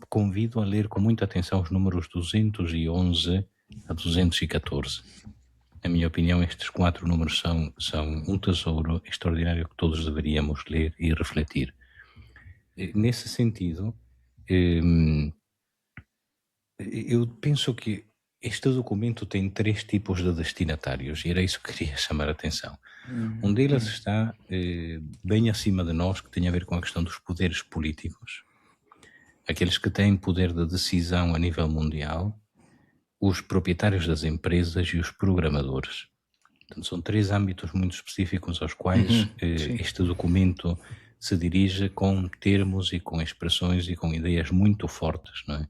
convido a ler com muita atenção os números 211 a 214. Na minha opinião, estes 4 números são um tesouro extraordinário que todos deveríamos ler e refletir. Nesse sentido, eu penso que este documento tem 3 tipos de destinatários, e era isso que queria chamar a atenção. Um deles está bem acima de nós, que tem a ver com a questão dos poderes políticos, aqueles que têm poder de decisão a nível mundial, os proprietários das empresas e os programadores. Portanto, são 3 âmbitos muito específicos aos quais este documento se dirige com termos e com expressões e com ideias muito fortes, não é?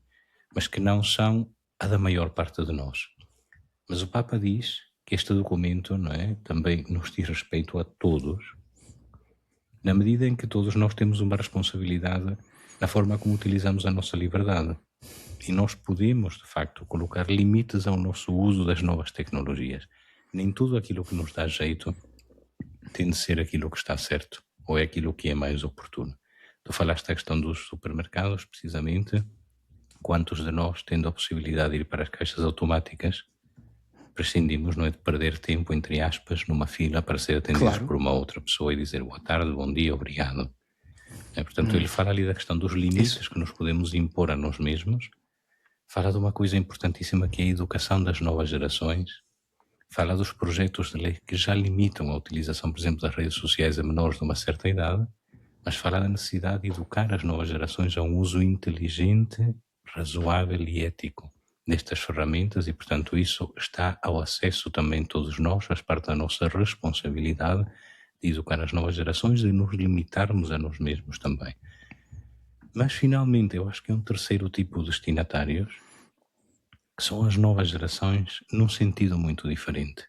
Mas que não são a da maior parte de nós. Mas o Papa diz que este documento, não é, também nos diz respeito a todos, na medida em que todos nós temos uma responsabilidade na forma como utilizamos a nossa liberdade. E nós podemos, de facto, colocar limites ao nosso uso das novas tecnologias. Nem tudo aquilo que nos dá jeito tem de ser aquilo que está certo, ou é aquilo que é mais oportuno. Tu falaste da questão dos supermercados, precisamente. Quantos de nós, tendo a possibilidade de ir para as caixas automáticas, prescindimos, não é, de perder tempo, entre aspas, numa fila para ser atendidos por uma outra pessoa e dizer boa tarde, bom dia, obrigado. Portanto, ele fala ali da questão dos limites que nos podemos impor a nós mesmos, fala de uma coisa importantíssima que é a educação das novas gerações, fala dos projetos de lei que já limitam a utilização, por exemplo, das redes sociais a menores de uma certa idade, mas fala da necessidade de educar as novas gerações a um uso inteligente, razoável e ético destas ferramentas, e portanto isso está ao acesso também de todos nós, faz parte da nossa responsabilidade de educar as novas gerações e nos limitarmos a nós mesmos também. Mas finalmente eu acho que é um terceiro tipo de destinatários, que são as novas gerações num sentido muito diferente.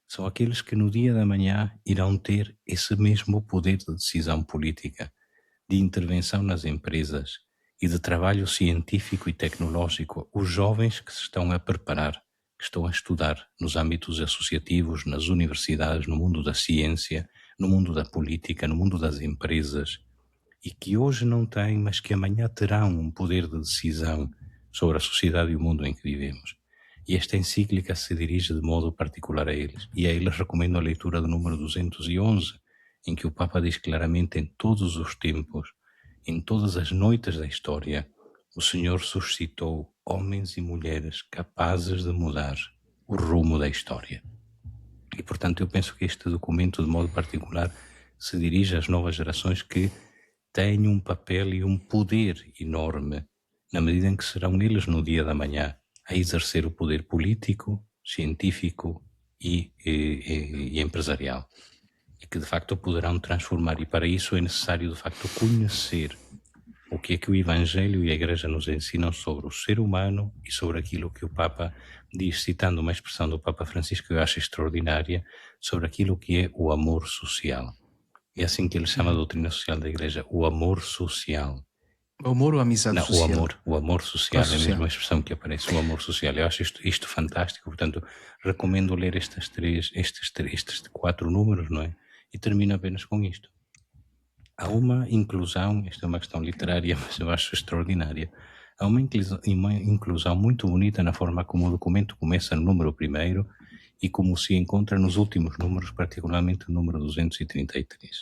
São aqueles que no dia da manhã irão ter esse mesmo poder de decisão política, de intervenção nas empresas e de trabalho científico e tecnológico, os jovens que se estão a preparar, que estão a estudar nos âmbitos associativos, nas universidades, no mundo da ciência, no mundo da política, no mundo das empresas, e que hoje não têm, mas que amanhã terão um poder de decisão sobre a sociedade e o mundo em que vivemos. E esta encíclica se dirige de modo particular a eles, e a eles recomendo a leitura do número 211, em que o Papa diz claramente: em todos os tempos, em todas as noites da história, o Senhor suscitou homens e mulheres capazes de mudar o rumo da história. E, portanto, eu penso que este documento, de modo particular, se dirige às novas gerações que têm um papel e um poder enorme, na medida em que serão eles, no dia da manhã, a exercer o poder político, científico e empresarial. E que de facto poderão transformar, e para isso é necessário de facto conhecer o que é que o Evangelho e a Igreja nos ensinam sobre o ser humano e sobre aquilo que o Papa diz, citando uma expressão do Papa Francisco que eu acho extraordinária, sobre aquilo que é o amor social. É assim que ele chama a doutrina social da Igreja, o amor social. O amor ou a amizade social? O amor social é a mesma expressão que aparece, o amor social. Eu acho isto fantástico, portanto, recomendo ler estes 4 números, não é? E termino apenas com isto. Há uma inclusão, esta é uma questão literária, mas eu acho extraordinária, há uma inclusão muito bonita na forma como o documento começa no número 1 e como se encontra nos últimos números, particularmente o número 233.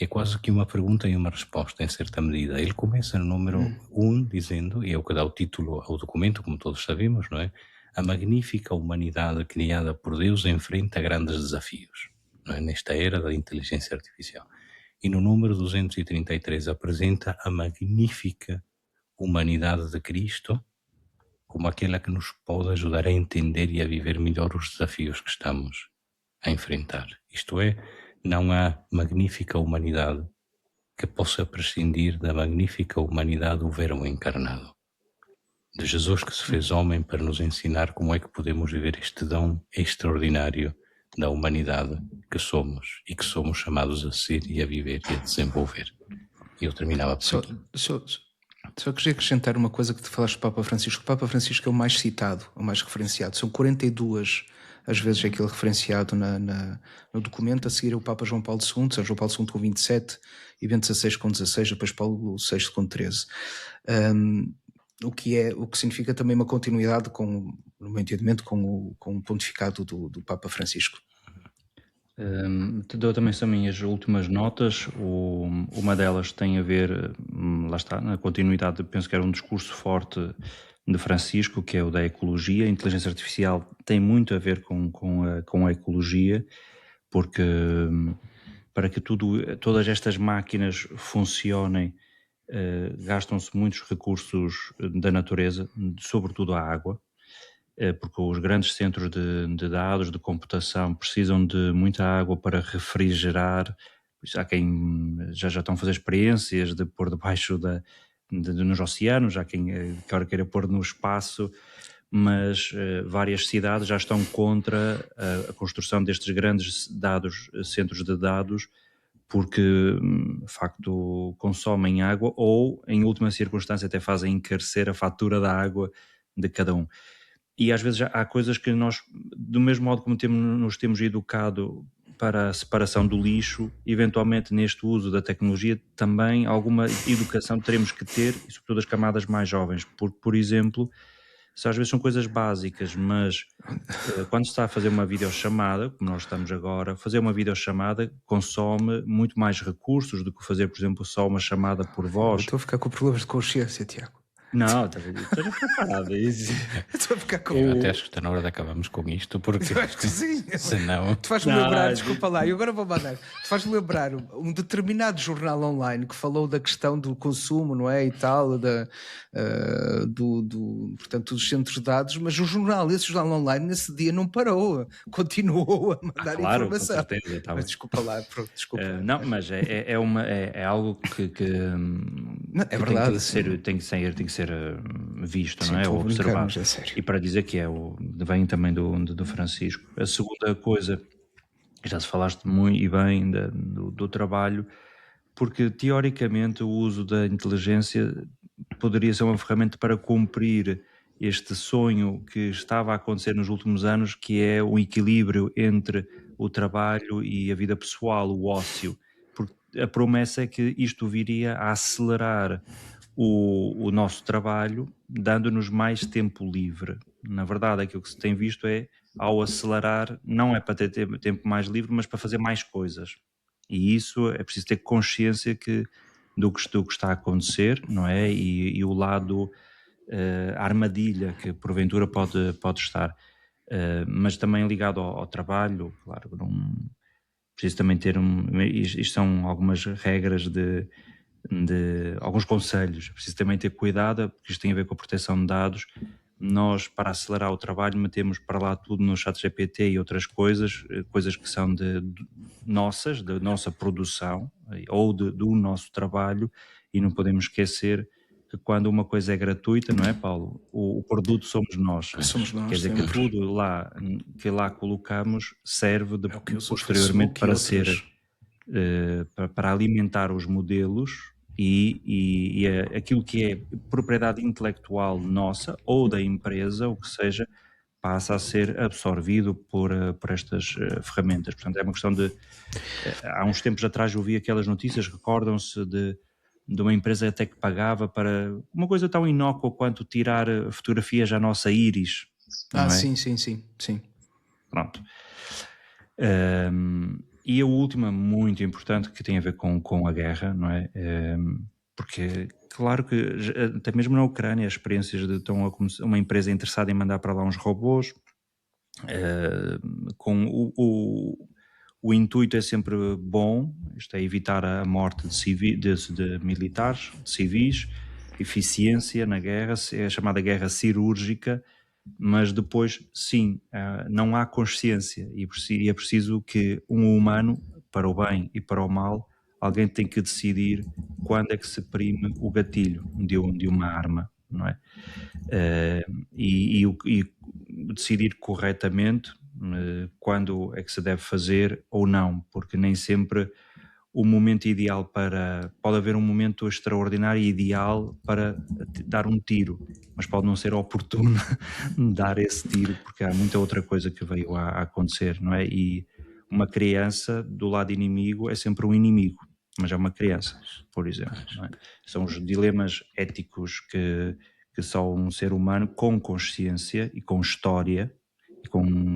É quase que uma pergunta e uma resposta, em certa medida. Ele começa no número 1 dizendo, e é o que dá o título ao documento, como todos sabemos, não é? A magnífica humanidade criada por Deus enfrenta grandes desafios, não é? Nesta era da inteligência artificial. E no número 233 apresenta a magnífica humanidade de Cristo como aquela que nos pode ajudar a entender e a viver melhor os desafios que estamos a enfrentar. Isto é, não há magnífica humanidade que possa prescindir da magnífica humanidade do Verbo encarnado, de Jesus que se fez homem para nos ensinar como é que podemos viver este dom extraordinário da humanidade que somos e que somos chamados a ser e a viver e a desenvolver. E eu terminava por aqui. Só queria acrescentar uma coisa que tu falaste do Papa Francisco. O Papa Francisco é o mais citado, o mais referenciado. São 42 às vezes aquilo referenciado no documento, a seguir é o Papa João Paulo II, São João Paulo II com 27 e Bento XVI com 16, depois Paulo VI com 13. O que significa também uma continuidade, no meu entendimento, com o pontificado do Papa Francisco. Te dou também as minhas últimas notas. Uma delas tem a ver, lá está, na continuidade, penso que era um discurso forte de Francisco, que é o da ecologia. A inteligência artificial tem muito a ver com a ecologia, porque para que todas estas máquinas funcionem, gastam-se muitos recursos da natureza, sobretudo a água, porque os grandes centros de dados, de computação, precisam de muita água para refrigerar. Há quem já estão a fazer experiências de pôr debaixo nos oceanos, há quem queira pôr no espaço, mas várias cidades já estão contra a construção destes grandes centros de dados, porque de facto consomem água ou, em última circunstância, até fazem encarecer a fatura da água de cada um. E às vezes há coisas que nós, do mesmo modo como nos temos educado para a separação do lixo, eventualmente neste uso da tecnologia também alguma educação teremos que ter, e sobretudo as camadas mais jovens, porque, por exemplo, às vezes são coisas básicas, mas quando se está a fazer uma videochamada, como nós estamos agora, fazer uma videochamada consome muito mais recursos do que fazer, por exemplo, só uma chamada por voz. Estou a ficar com problemas de consciência, Tiago. Não, estás a ficar parado. Estou a ficar com... Eu até acho que está na hora de acabarmos com isto, porque Eu acho que sim. senão... Tu faz-me lembrar, desculpa lá, e agora vou mandar. Tu faz-me lembrar um determinado jornal online que falou da questão do consumo, não é? E tal, portanto, dos centros de dados, mas esse jornal online nesse dia não parou, continuou a mandar informação. Com certeza, tá. Mas desculpa lá, desculpa. Não, mas é algo que Não, é verdade, tem que ser visto, sim, não é? Ou observado. É sério. E para dizer que vem também do Francisco. A segunda coisa, já se falaste muito e bem do trabalho, porque teoricamente o uso da inteligência poderia ser uma ferramenta para cumprir este sonho que estava a acontecer nos últimos anos, que é o equilíbrio entre o trabalho e a vida pessoal, o ócio. Porque a promessa é que isto viria a acelerar o nosso trabalho, dando-nos mais tempo livre. Na verdade, aquilo que se tem visto é, ao acelerar, não é para ter tempo mais livre, mas para fazer mais coisas. E isso é preciso ter consciência do que está a acontecer, não é? E o lado armadilha que porventura pode estar. Mas também ligado ao trabalho, claro, preciso também ter isto são algumas regras de alguns conselhos. Preciso também ter cuidado, porque isto tem a ver com a proteção de dados. Nós, para acelerar o trabalho, metemos para lá tudo no ChatGPT e outras coisas que são da nossa produção ou do nosso trabalho, e não podemos esquecer que quando uma coisa é gratuita, não é, Paulo? O produto somos nós. Somos nós. Quer dizer que tudo que lá colocamos serve posteriormente para para alimentar os modelos e aquilo que é propriedade intelectual nossa ou da empresa, o que seja, passa a ser absorvido por estas ferramentas. Portanto, é uma questão de... há uns tempos atrás eu vi aquelas notícias, recordam-se de uma empresa até que pagava para uma coisa tão inócua quanto tirar fotografias à nossa íris. Não é? Sim. Pronto. E a última, muito importante, que tem a ver com a guerra, não é? Porque, claro que até mesmo na Ucrânia, as experiências de uma empresa interessada em mandar para lá uns robôs, com o intuito é sempre bom, isto é evitar a morte de militares, de civis, eficiência na guerra, é a chamada guerra cirúrgica, mas depois, sim, não há consciência e é preciso que um humano, para o bem e para o mal, alguém tem que decidir quando é que se prime o gatilho de uma arma, não é? E decidir corretamente quando é que se deve fazer ou não, porque nem sempre o momento ideal pode haver um momento extraordinário e ideal para dar um tiro, mas pode não ser oportuno dar esse tiro, porque há muita outra coisa que veio a acontecer, não é? E uma criança do lado inimigo é sempre um inimigo, mas é uma criança, por exemplo, não é? São os dilemas éticos que só um ser humano com consciência e com história,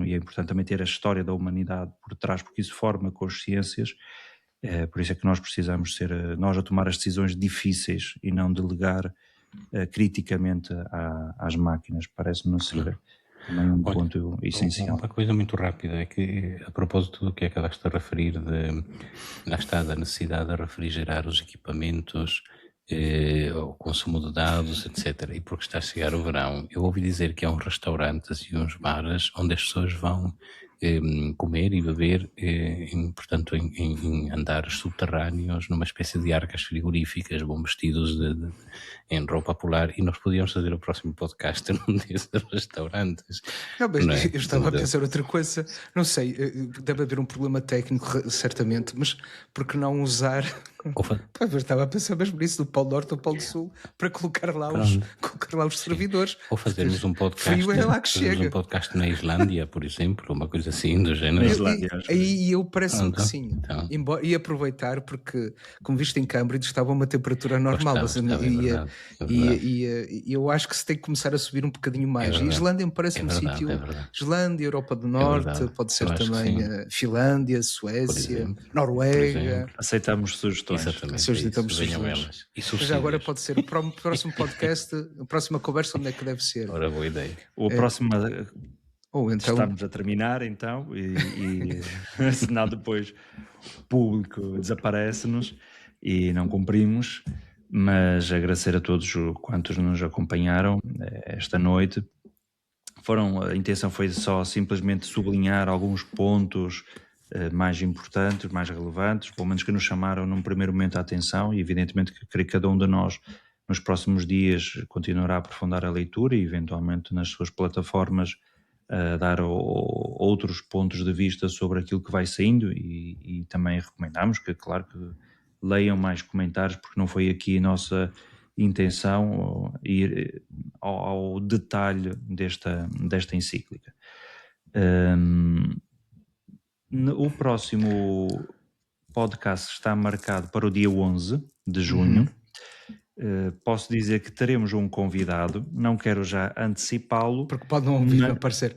e é importante também ter a história da humanidade por trás, porque isso forma consciências. Por isso é que nós precisamos ser nós a tomar as decisões difíceis e não delegar criticamente às máquinas. Parece-me ser também um ponto essencial. Uma coisa muito rápida é que, a propósito do que acabaste de referir, lá está, da necessidade de refrigerar os equipamentos, o consumo de dados, etc. E porque está a chegar o verão, eu ouvi dizer que há uns restaurantes e uns bares onde as pessoas vão comer e beber, portanto, em andares subterrâneos, numa espécie de arcas frigoríficas, vão vestidos em roupa polar, e nós podíamos fazer o próximo podcast num desses restaurantes. Não, mas eu estava a pensar outra coisa, não sei, deve haver um problema técnico, certamente, mas por que não usar... Eu estava a pensar mesmo nisso, do Polo Norte ao Polo Sul, para colocar lá os servidores. Ou fazermos um podcast, frio é lá que chega. Um podcast na Islândia, por exemplo, uma coisa assim do género. E eu parece-me que sim. Então. E aproveitar, porque, como visto em Cambridge, estava uma temperatura normal. E eu acho que se tem que começar a subir um bocadinho mais. E Islândia me parece um sítio. Islândia, Europa do Norte, pode ser também Finlândia, Suécia, Noruega. Aceitamos sugestões. Exatamente. Mas agora pode ser o próximo podcast, a próxima conversa, onde é que deve ser? Ora, boa ideia. O próximo. Então... Estamos a terminar, então, e senão depois o público desaparece-nos e não cumprimos, mas agradecer a todos quantos nos acompanharam esta noite. A intenção foi só simplesmente sublinhar alguns pontos mais importantes, mais relevantes, pelo menos que nos chamaram num primeiro momento a atenção, e evidentemente que creio que cada um de nós nos próximos dias continuará a aprofundar a leitura e eventualmente nas suas plataformas dar outros pontos de vista sobre aquilo que vai saindo, e também recomendamos que, claro, que leiam mais comentários, porque não foi aqui a nossa intenção ir ao detalhe desta encíclica. O próximo podcast está marcado para o dia 11 de junho. Posso dizer que teremos um convidado, não quero já antecipá-lo. Porque pode não vir a aparecer.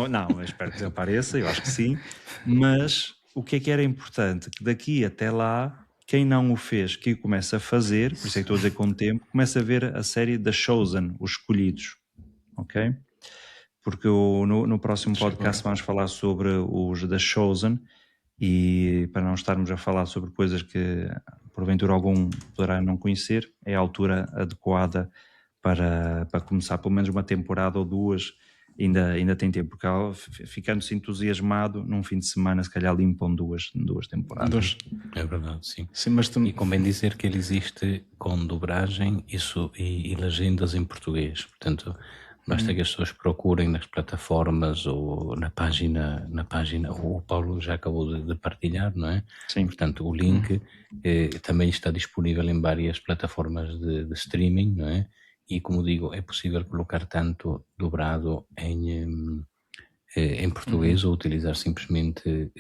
Não, espero que apareça, eu acho que sim. Mas o que é que era importante? Que daqui até lá, quem não o fez, que o comece a fazer, por isso é que estou a dizer com o tempo, comece a ver a série The Chosen, Os Escolhidos. Ok? Porque no próximo podcast vamos falar sobre os The Chosen, e para não estarmos a falar sobre coisas que porventura algum poderá não conhecer, é a altura adequada para começar pelo menos uma temporada ou duas. Ainda tem tempo, porque ficando-se entusiasmado, num fim de semana se calhar limpam duas temporadas. É verdade, sim. Mas E convém dizer que ele existe com dobragem e legendas em português, portanto basta que as pessoas procurem nas plataformas ou na página, o Paulo já acabou de partilhar, não é? Sim. Portanto, o link também está disponível em várias plataformas de streaming, não é? E, como digo, é possível colocar tanto dobrado em português ou utilizar simplesmente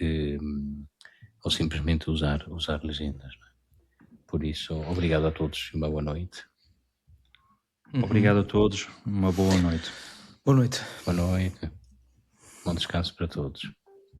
usar legendas, não é? Por isso, obrigado a todos e uma boa noite. Obrigado a todos, uma boa noite. Boa noite. Boa noite. Bom descanso para todos.